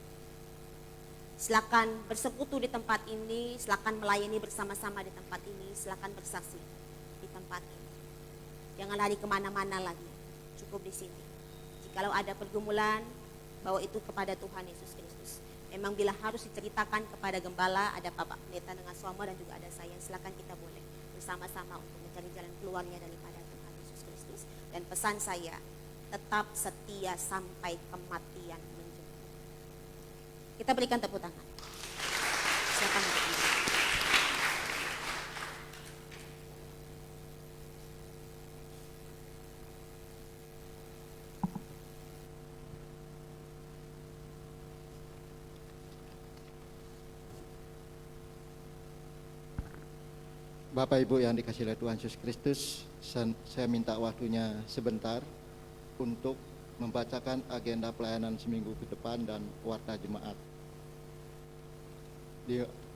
Silakan bersekutu di tempat ini, silakan melayani bersama-sama di tempat ini, silakan bersaksi di tempat ini. Jangan lari kemana-mana lagi, cukup di sini. Jikalau ada pergumulan, bawa itu kepada Tuhan Yesus Kristus. Memang bila harus diceritakan kepada gembala, ada Bapak Pendeta dengan suama dan juga ada saya, silakan kita boleh bersama-sama untuk mencari jalan keluarnya daripada Tuhan Yesus Kristus. Dan pesan saya, tetap setia sampai kematian. Kita berikan tepuk tangan. Silakan berdiri. Bapak Ibu yang dikasihi oleh Tuhan Yesus Kristus, saya minta waktunya sebentar untuk membacakan agenda pelayanan seminggu ke depan dan warta jemaat.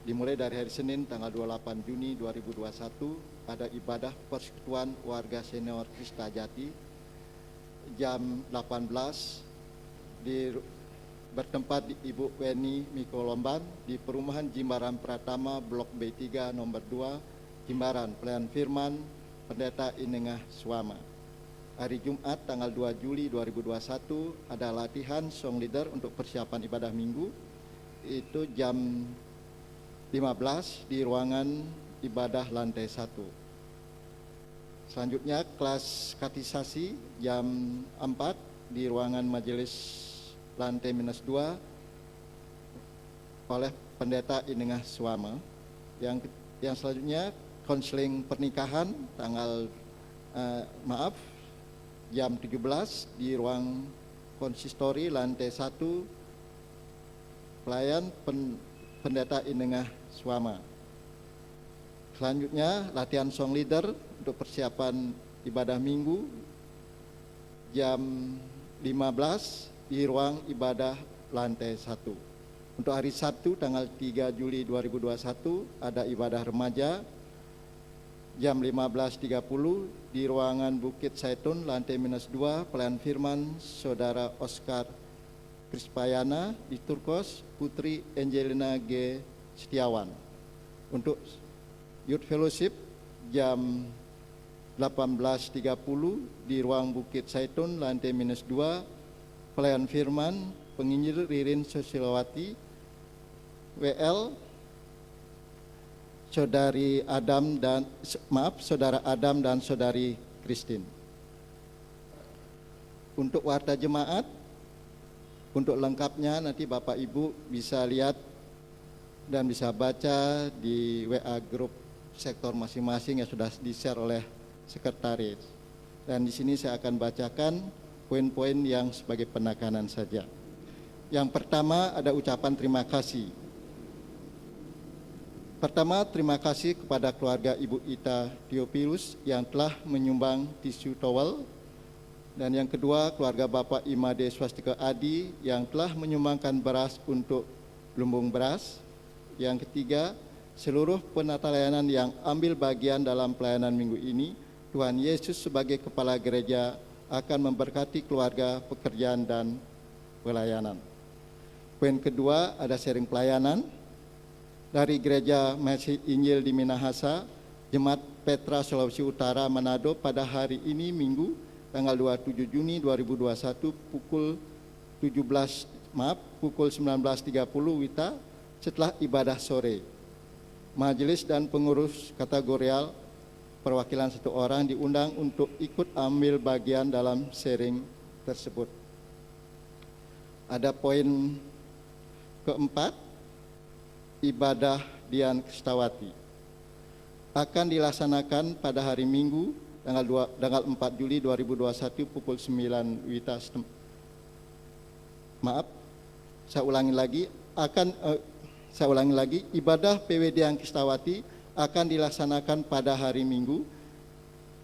Dimulai dari hari Senin tanggal 28 Juni 2021 ada ibadah persekutuan warga senior Krista Jati jam 18 bertempat di Ibu Weni Miko Lomban di perumahan Jimbaran Pratama Blok B3 nomor 2 Jimbaran. Pelayan firman Pendeta Inengah Suama. Hari Jumat tanggal 2 Juli 2021 ada latihan song leader untuk persiapan ibadah minggu, itu jam 15 di ruangan ibadah lantai 1. Selanjutnya kelas katekisasi jam 4 di ruangan majelis lantai -2 oleh Pendeta Inengah Suama. Yang selanjutnya konseling pernikahan tanggal jam 17 di ruang konsistori lantai 1 pelayan Pendeta Inengah Suama. Selanjutnya latihan song leader untuk persiapan ibadah minggu jam 15 di ruang ibadah lantai 1. Untuk hari Sabtu tanggal 3 Juli 2021 ada ibadah remaja jam 15.30 di ruangan Bukit Zaitun lantai -2 pelayan firman Saudara Oscar Krispayana di Turkos Putri Angelina G. Setiawan. Untuk Youth Fellowship jam 18.30 di ruang Bukit Zaitun lantai -2 pelayan firman penginjil Ririn Susilawati WL Saudara Adam dan Saudari Christine. Untuk warta jemaat, untuk lengkapnya nanti Bapak Ibu bisa lihat dan bisa baca di WA grup sektor masing-masing yang sudah di-share oleh sekretaris. Dan di sini saya akan bacakan poin-poin yang sebagai penekanan saja. Yang pertama ada ucapan terima kasih. Pertama, terima kasih kepada keluarga Ibu Ita Diopilus yang telah menyumbang tisu towel. Dan yang kedua, keluarga Bapak Imade Swastika Adi yang telah menyumbangkan beras untuk lumbung beras. Yang ketiga, seluruh penata layanan yang ambil bagian dalam pelayanan minggu ini, Tuhan Yesus sebagai Kepala Gereja akan memberkati keluarga, pekerjaan, dan pelayanan. Poin kedua, ada sharing pelayanan. Dari Gereja Masjid Injil di Minahasa, Jemaat Petra Sulawesi Utara Manado pada hari ini Minggu tanggal 27 Juni 2021 pukul 19.30 WITA setelah ibadah sore. Majelis dan pengurus kategorial perwakilan satu orang diundang untuk ikut ambil bagian dalam sharing tersebut. Ada poin keempat, ibadah Dian Kristawati akan dilaksanakan pada hari Minggu tanggal 4 Juli 2021 pukul 9 WITA. Saya ulangi lagi, ibadah PW Dian Kristawati akan dilaksanakan pada hari Minggu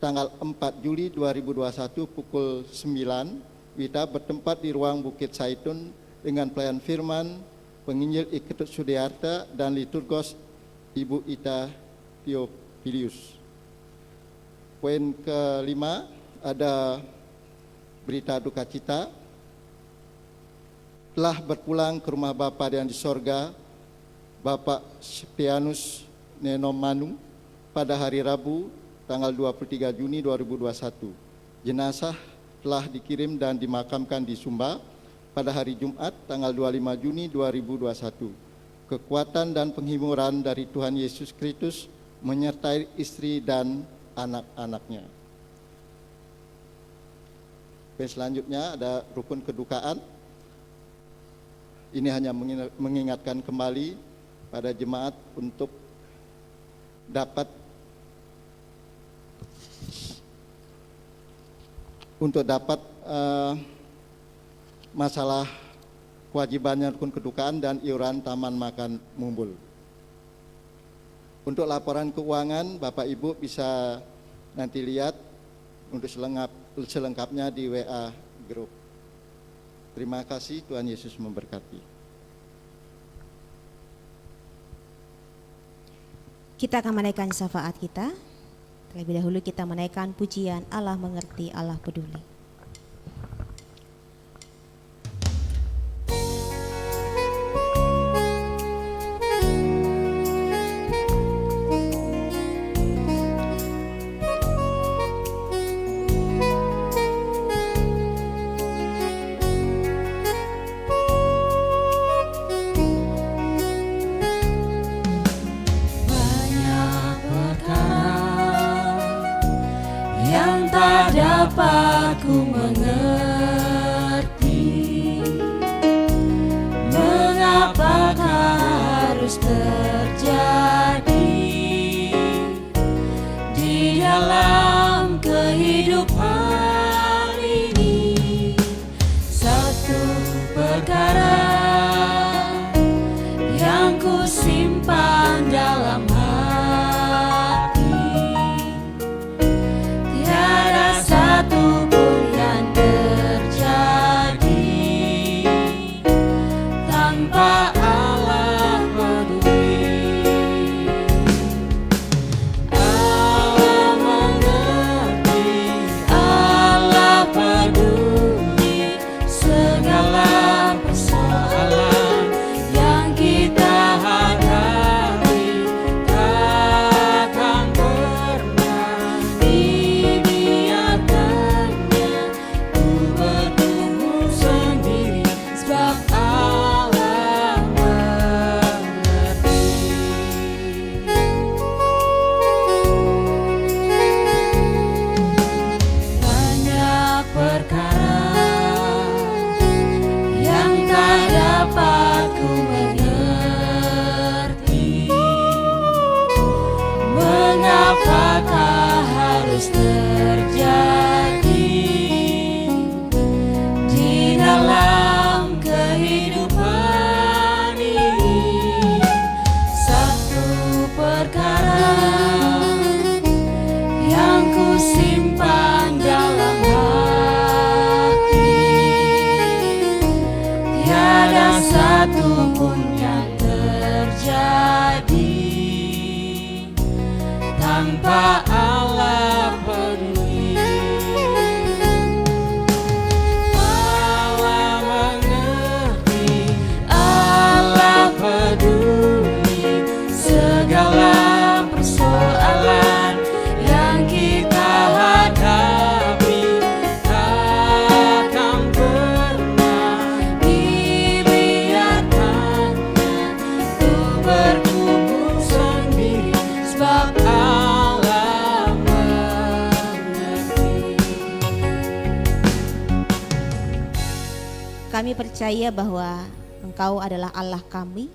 tanggal 4 Juli 2021 pukul 9 WITA bertempat di ruang Bukit Saitun dengan pelayan firman, penginjil Iketut Sudiarta dan liturgos Ibu Ita Theophilus. Poin kelima, ada berita duka cita. Telah berpulang ke rumah Bapa yang di sorga, Bapak Septianus Nenomanu pada hari Rabu tanggal 23 Juni 2021. Jenazah telah dikirim dan dimakamkan di Sumba pada hari Jumat tanggal 25 Juni 2021. Kekuatan dan penghiburan dari Tuhan Yesus Kristus menyertai istri dan anak-anaknya. Selanjutnya ada rukun kedukaan. Ini hanya mengingatkan kembali pada jemaat untuk dapat masalah kewajibannya rukun kedukaan dan iuran taman makan Mumbul. Untuk laporan keuangan, Bapak Ibu bisa nanti lihat untuk selengkapnya di WA Group. Terima kasih, Tuhan Yesus memberkati. Kita akan menaikkan syafaat kita. Terlebih dahulu kita menaikkan pujian Allah mengerti, Allah peduli. Dapat ku mengerti mengapakah harus terjadi di dalam kehidupan ini. Satu perkara yang ku simpan dalam tanpa Allah peduli. Allah mengerti, Allah peduli segala persoalan yang kita hadapi. Takkan pernah dibiarkannya untuk bertumbuh sendiri, sebab Allah kami percaya bahwa Engkau adalah Allah kami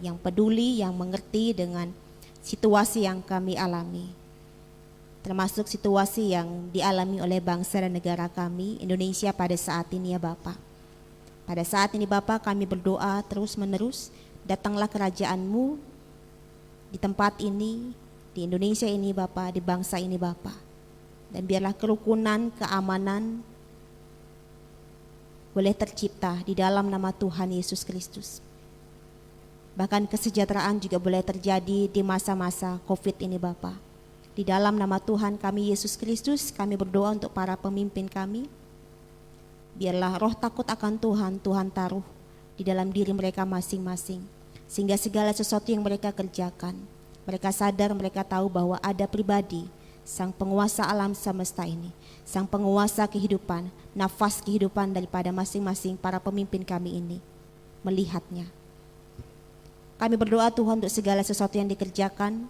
yang peduli, yang mengerti dengan situasi yang kami alami, termasuk situasi yang dialami oleh bangsa dan negara kami, Indonesia pada saat ini ya Bapa. Pada saat ini Bapa, kami berdoa terus menerus, datanglah kerajaan-Mu di tempat ini, di Indonesia ini Bapa, di bangsa ini Bapa. Dan biarlah kerukunan, keamanan boleh tercipta di dalam nama Tuhan Yesus Kristus. Bahkan kesejahteraan juga boleh terjadi di masa-masa COVID ini Bapa. Di dalam nama Tuhan kami Yesus Kristus, kami berdoa untuk para pemimpin kami. Biarlah roh takut akan Tuhan, Tuhan taruh di dalam diri mereka masing-masing. Sehingga segala sesuatu yang mereka kerjakan, mereka sadar, mereka tahu bahwa ada pribadi, Sang penguasa alam semesta ini, Sang penguasa kehidupan, nafas kehidupan daripada masing-masing para pemimpin kami ini, melihatnya. Kami berdoa Tuhan untuk segala sesuatu yang dikerjakan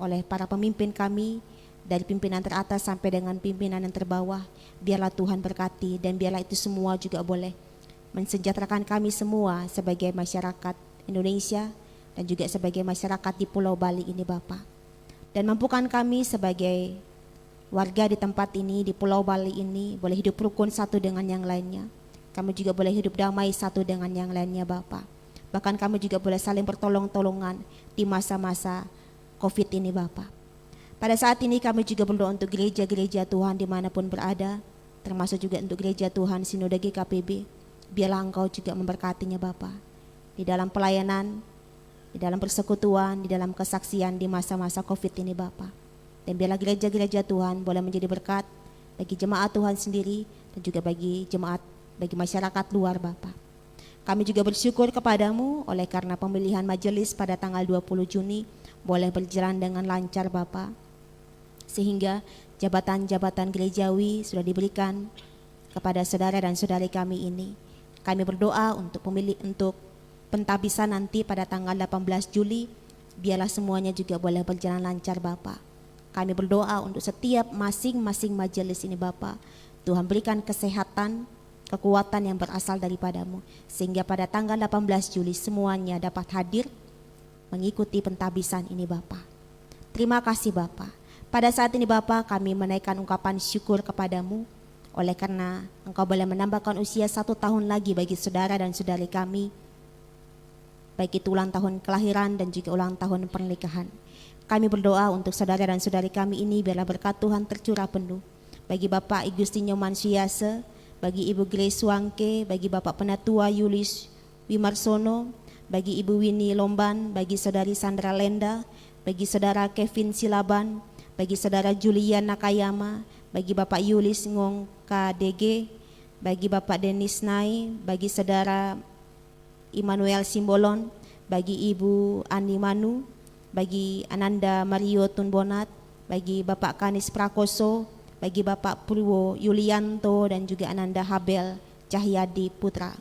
oleh para pemimpin kami, dari pimpinan teratas sampai dengan pimpinan yang terbawah. Biarlah Tuhan berkati, dan biarlah itu semua juga boleh mensejahterakan kami semua sebagai masyarakat Indonesia dan juga sebagai masyarakat di Pulau Bali ini Bapa. Dan mampukan kami sebagai warga di tempat ini, di Pulau Bali ini, boleh hidup rukun satu dengan yang lainnya. Kami juga boleh hidup damai satu dengan yang lainnya Bapa. Bahkan kami juga boleh saling bertolong-tolongan di masa-masa COVID ini Bapa. Pada saat ini kami juga berdoa untuk gereja-gereja Tuhan dimanapun berada, termasuk juga untuk gereja Tuhan Sinode GKPB. Biarlah Engkau juga memberkatinya Bapa, di dalam pelayanan, di dalam persekutuan, di dalam kesaksian di masa-masa COVID ini Bapa. Dan biarlah gereja-gereja Tuhan boleh menjadi berkat bagi jemaat Tuhan sendiri dan juga bagi jemaat, bagi masyarakat luar Bapa. Kami juga bersyukur kepadamu oleh karena pemilihan majelis pada tanggal 20 Juni boleh berjalan dengan lancar Bapa, sehingga jabatan-jabatan gerejawi sudah diberikan kepada saudara dan saudari kami ini. Kami berdoa untuk untuk pentabisan nanti pada tanggal 18 Juli, biarlah semuanya juga boleh berjalan lancar Bapa. Kami berdoa untuk setiap masing-masing majelis ini Bapa, Tuhan berikan kesehatan, kekuatan yang berasal daripadamu, sehingga pada tanggal 18 Juli semuanya dapat hadir mengikuti pentabisan ini Bapa. Terima kasih Bapa. Pada saat ini Bapa, kami menaikkan ungkapan syukur kepadamu oleh karena Engkau boleh menambahkan usia 1 tahun lagi bagi saudara dan saudari kami, baik itu ulang tahun kelahiran dan juga ulang tahun pernikahan. Kami berdoa untuk saudara dan saudari kami ini, biarlah berkat Tuhan tercurah penuh bagi Bapak Igustinio Mansyase, bagi Ibu Grace Wangke, bagi Bapak Penatua Yulis Wimarsono, bagi Ibu Winnie Lomban, bagi saudari Sandra Lenda, bagi saudara Kevin Silaban, bagi saudara Julian Nakayama, bagi Bapak Yulis Ngong KDG, bagi Bapak Denis Nai, bagi saudara Immanuel Simbolon, bagi Ibu Ani Manu, bagi Ananda Mario Tunbonat, bagi Bapak Kanis Prakoso, bagi Bapak Purwo Yulianto dan juga Ananda Habel Cahyadi Putra.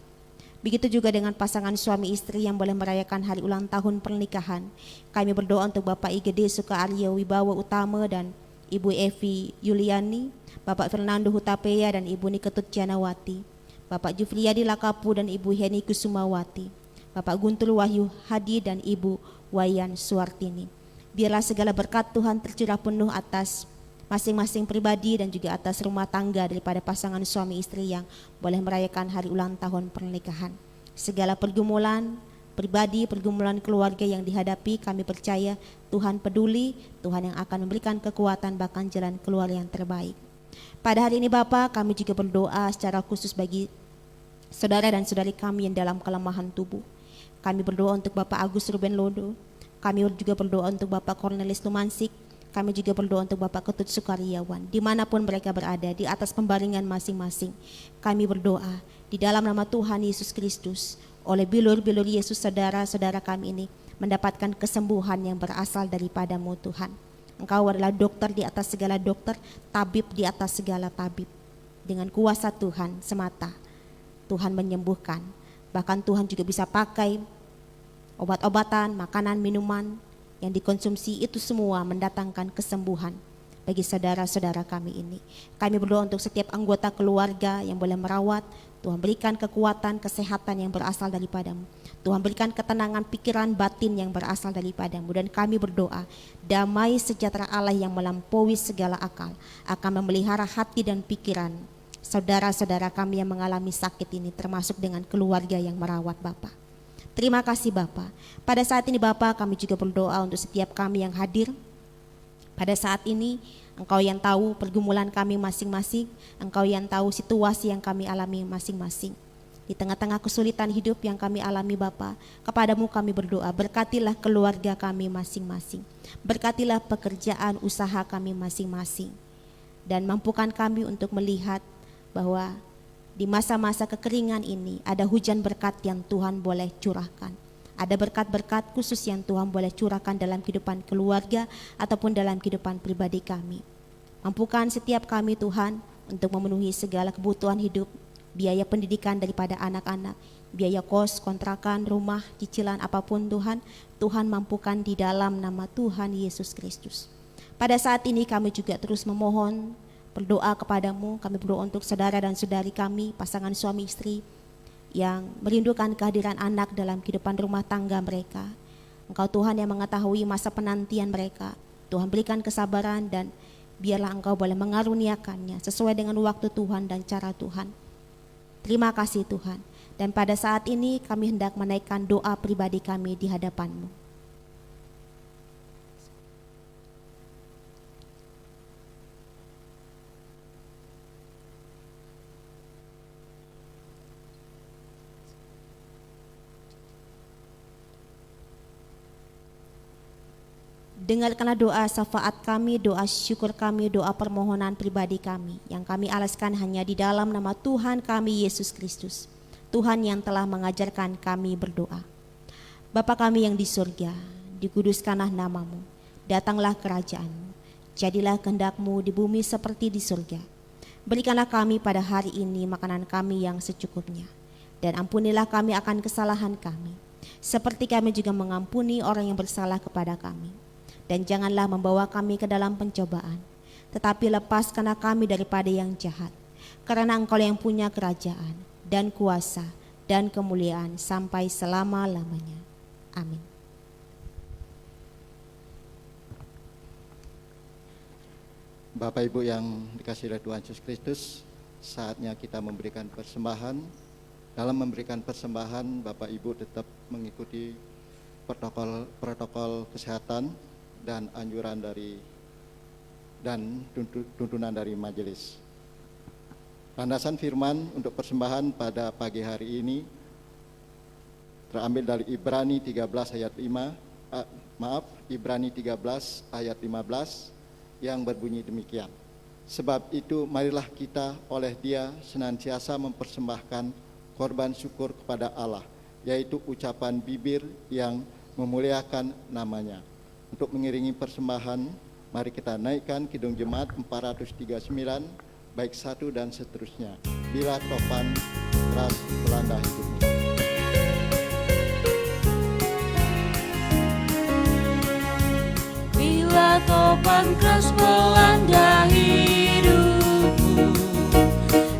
Begitu juga dengan pasangan suami istri yang boleh merayakan hari ulang tahun pernikahan. Kami berdoa untuk Bapak Igede Suka Arya Wibawa Utama dan Ibu Evi Yuliani, Bapak Fernando Hutapeya dan Ibu Niketut Cianawati, Bapak Jufriyadi Lakapu dan Ibu Heni Kusumawati, Bapak Guntur Wahyu Hadi dan Ibu Wayan Suartini. Biarlah segala berkat Tuhan tercurah penuh atas masing-masing pribadi dan juga atas rumah tangga daripada pasangan suami istri yang boleh merayakan hari ulang tahun pernikahan. Segala pergumulan pribadi, pergumulan keluarga yang dihadapi, kami percaya Tuhan peduli, Tuhan yang akan memberikan kekuatan bahkan jalan keluar yang terbaik. Pada hari ini Bapa, kami juga berdoa secara khusus bagi saudara dan saudari kami yang dalam kelemahan tubuh. Kami berdoa untuk Bapak Agus Ruben Lodo, kami juga berdoa untuk Bapak Cornelis Lumansik, kami juga berdoa untuk Bapak Ketut Sukaryawan, dimanapun mereka berada, di atas pembaringan masing-masing. Kami berdoa di dalam nama Tuhan Yesus Kristus, oleh bilur-bilur Yesus saudara-saudara kami ini mendapatkan kesembuhan yang berasal daripada-Mu Tuhan. Engkau adalah dokter di atas segala dokter, tabib di atas segala tabib. Dengan kuasa Tuhan semata, Tuhan menyembuhkan. Bahkan Tuhan juga bisa pakai obat-obatan, makanan, minuman yang dikonsumsi, itu semua mendatangkan kesembuhan bagi saudara-saudara kami ini. Kami berdoa untuk setiap anggota keluarga yang boleh merawat. Tuhan berikan kekuatan, kesehatan yang berasal daripadamu. Tuhan berikan ketenangan pikiran batin yang berasal daripadamu. Dan kami berdoa, damai sejahtera Allah yang melampaui segala akal akan memelihara hati dan pikiran saudara-saudara kami yang mengalami sakit ini, termasuk dengan keluarga yang merawat Bapa. Terima kasih Bapa. Pada saat ini Bapa, kami juga berdoa untuk setiap kami yang hadir. Pada saat ini Engkau yang tahu pergumulan kami masing-masing, Engkau yang tahu situasi yang kami alami masing-masing. Di tengah-tengah kesulitan hidup yang kami alami Bapa, kepadamu kami berdoa, berkatilah keluarga kami masing-masing. Berkatilah pekerjaan usaha kami masing-masing. Dan mampukan kami untuk melihat bahwa di masa-masa kekeringan ini ada hujan berkat yang Tuhan boleh curahkan. Ada berkat-berkat khusus yang Tuhan boleh curahkan dalam kehidupan keluarga ataupun dalam kehidupan pribadi kami. Mampukan setiap kami Tuhan untuk memenuhi segala kebutuhan hidup, biaya pendidikan daripada anak-anak, biaya kos, kontrakan, rumah, cicilan apapun Tuhan, Tuhan mampukan di dalam nama Tuhan Yesus Kristus. Pada saat ini kami juga terus memohon, berdoa kepadamu, kami berdoa untuk saudara dan saudari kami, pasangan suami istri, yang merindukan kehadiran anak dalam kehidupan rumah tangga mereka. Engkau Tuhan yang mengetahui masa penantian mereka. Tuhan berikan kesabaran dan biarlah Engkau boleh mengaruniakannya sesuai dengan waktu Tuhan dan cara Tuhan. Terima kasih Tuhan. Dan pada saat ini kami hendak menaikkan doa pribadi kami di hadapan-Mu. Dengarkanlah doa syafaat kami, doa syukur kami, doa permohonan pribadi kami yang kami alaskan hanya di dalam nama Tuhan kami Yesus Kristus, Tuhan yang telah mengajarkan kami berdoa. Bapa kami yang di surga, dikuduskanlah namamu, datanglah kerajaan-Mu, jadilah kehendak-Mu di bumi seperti di surga. Berikanlah kami pada hari ini makanan kami yang secukupnya, dan ampunilah kami akan kesalahan kami, seperti kami juga mengampuni orang yang bersalah kepada kami. Dan janganlah membawa kami ke dalam pencobaan, tetapi lepaskanlah kami daripada yang jahat. Karena Engkau yang punya kerajaan dan kuasa dan kemuliaan sampai selama-lamanya. Amin. Bapak Ibu yang dikasihi oleh Tuhan Yesus Kristus, saatnya kita memberikan persembahan. Dalam memberikan persembahan, Bapak Ibu tetap mengikuti protokol kesehatan dan anjuran dan tuntunan dari majelis. Landasan firman untuk persembahan pada pagi hari ini terambil dari Ibrani 13 ayat 15 yang berbunyi demikian. Sebab itu marilah kita oleh Dia senantiasa mempersembahkan korban syukur kepada Allah, yaitu ucapan bibir yang memuliakan namanya. Untuk mengiringi persembahan, mari kita naikkan Kidung Jemaat 439, baik 1 dan seterusnya. Bila topan keras melanda hidupmu. Bila topan keras melanda hidupmu,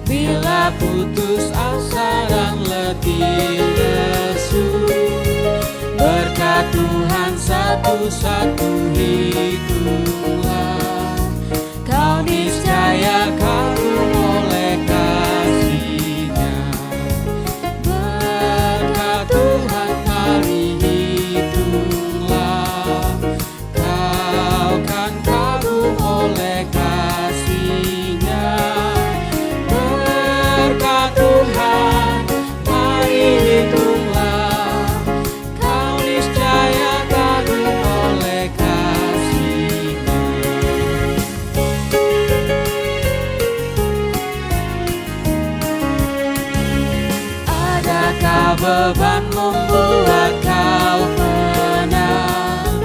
bila putus asa dan letih lesu, berkat Tuhan satu-satu hitunglah, kau niscaya kagum oleh kasih-Nya. Berkat Tuhan mari hitunglah, kau kan kagum oleh kasih-Nya. Berkat Tuhan mari hitunglah, kau niscaya kagum oleh kasih-Nya. Adakah beban membuat kau penat?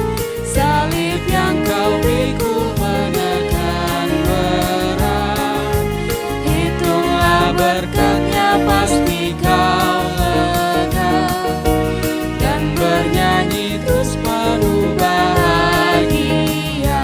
Salib yang kau pikul menekan berat. Hitunglah berkatnya pasti kau lega, dan bernyanyi terus penuh bahagia.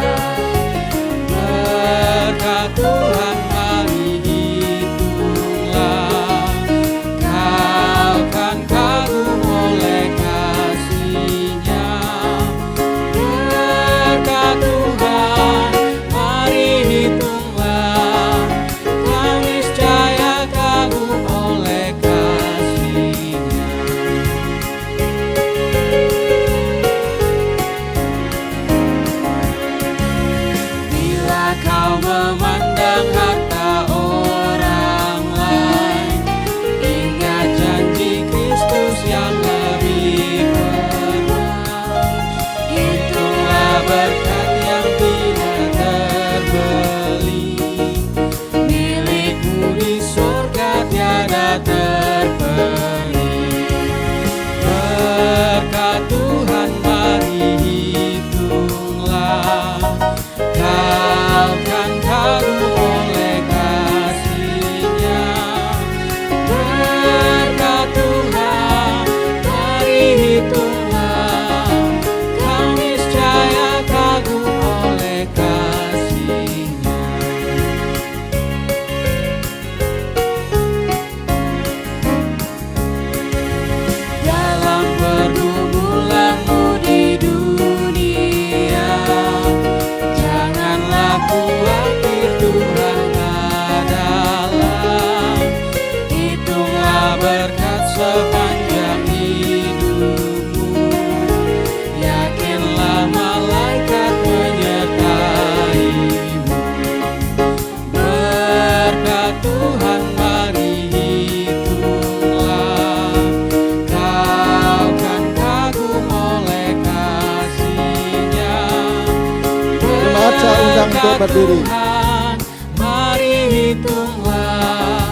untuk berdiri. Tuhan, mari hitunglah,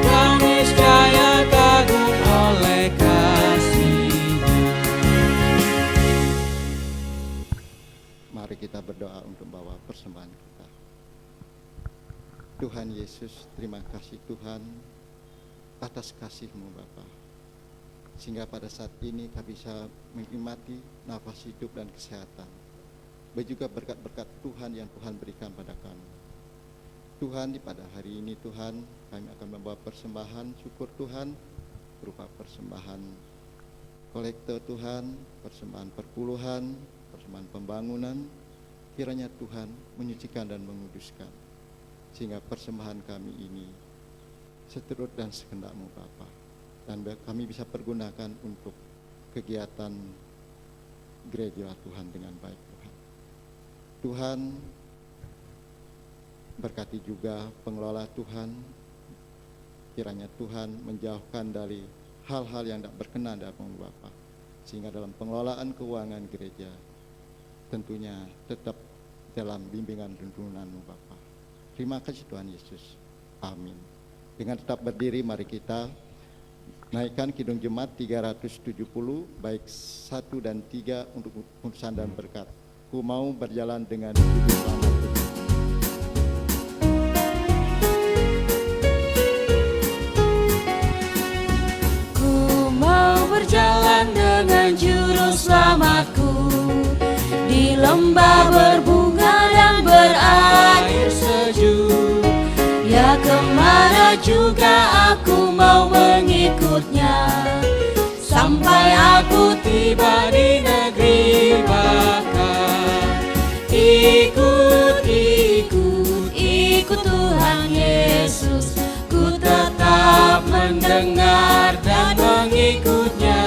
kau niscaya kagum oleh kasih-Nya. Mari kita berdoa untuk bawa persembahan kita. Tuhan Yesus, terima kasih Tuhan atas kasih-Mu Bapa, sehingga pada saat ini kami bisa menikmati nafas hidup dan kesehatan, juga berkat-berkat Tuhan yang Tuhan berikan pada kami. Tuhan, di pada hari ini Tuhan, kami akan membawa persembahan syukur Tuhan, berupa persembahan kolektor Tuhan, persembahan perpuluhan, persembahan pembangunan. Kiranya Tuhan menyucikan dan menguduskan, sehingga persembahan kami ini seturut dan sekehendak-Mu Bapa, dan kami bisa pergunakan untuk kegiatan gereja Tuhan dengan baik Tuhan. Tuhan, berkati juga pengelola Tuhan, kiranya Tuhan menjauhkan dari hal-hal yang tidak berkenan dalam Bapa, sehingga dalam pengelolaan keuangan gereja tentunya tetap dalam bimbingan tuntunan-Mu Bapa. Terima kasih Tuhan Yesus. Amin. Dengan tetap berdiri, mari kita naikkan Kidung Jemaat 370 baik 1 dan 3 untuk putusan dan berkat. Ku mau berjalan dengan hidup selamat. Ku mau berjalan dengan juru selamatku di lembah berbunga dan berair sejuk. Ya, kemana juga aku mau mengikutnya, sampai aku tiba di negeri bakar. Ikut, ikut, ikut Tuhan Yesus, ku tetap mendengar dan mengikutnya.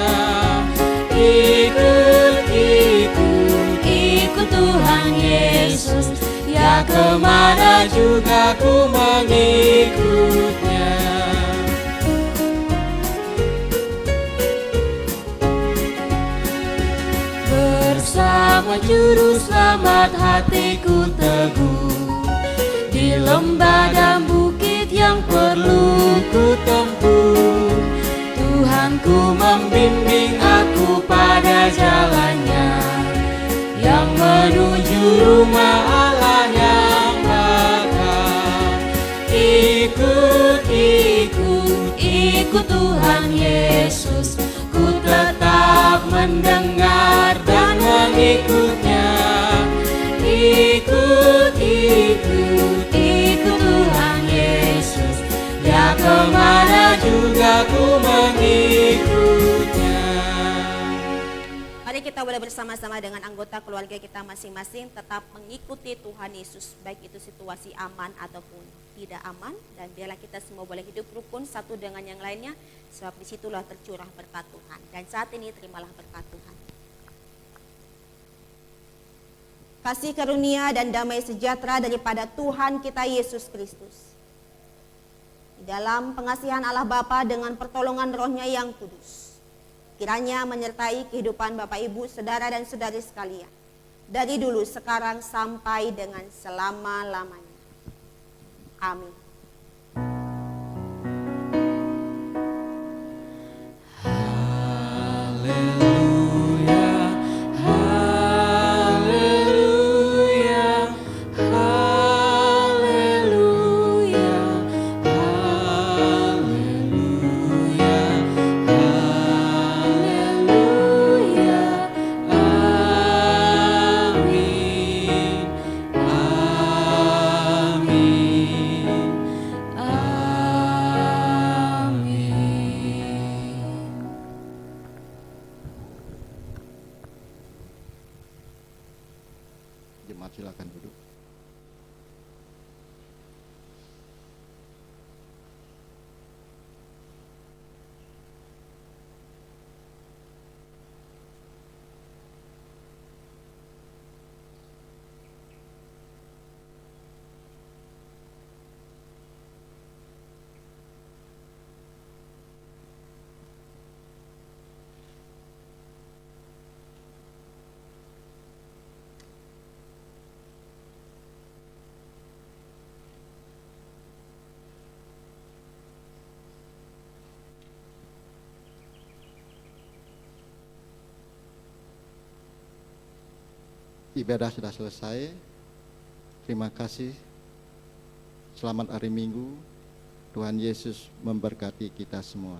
Ikut, ikut, ikut Tuhan Yesus, ya kemana juga ku mengikutnya. Bersama juru selamat hatiku teguh, di lembah dan bukit yang perlu ku tempuh. Tuhanku membimbing aku pada jalannya, yang menuju rumah Allah yang bakar. Ikut, ikut, ikut Tuhan Yesus, ku tetap mendengar dan mengikutnya. Ikut, ikut, ikut Tuhan Yesus, ya kemana juga ku mengikutnya. Mari kita boleh bersama-sama dengan anggota keluarga kita masing-masing tetap mengikuti Tuhan Yesus, baik itu situasi aman ataupun tidak aman, dan biarlah kita semua boleh hidup rukun satu dengan yang lainnya, sebab disitulah tercurah berkat Tuhan. Dan saat ini terimalah berkat Tuhan. Kasih karunia dan damai sejahtera daripada Tuhan kita Yesus Kristus, di dalam pengasihan Allah Bapa dengan pertolongan Roh-Nya yang kudus, kiranya menyertai kehidupan Bapak Ibu, Saudara dan Saudari sekalian, dari dulu, sekarang, sampai dengan selama-lamanya. Amin. Jemaat silakan duduk. ibadah sudah selesai. Terima kasih. Selamat hari Minggu. Tuhan Yesus memberkati kita semua.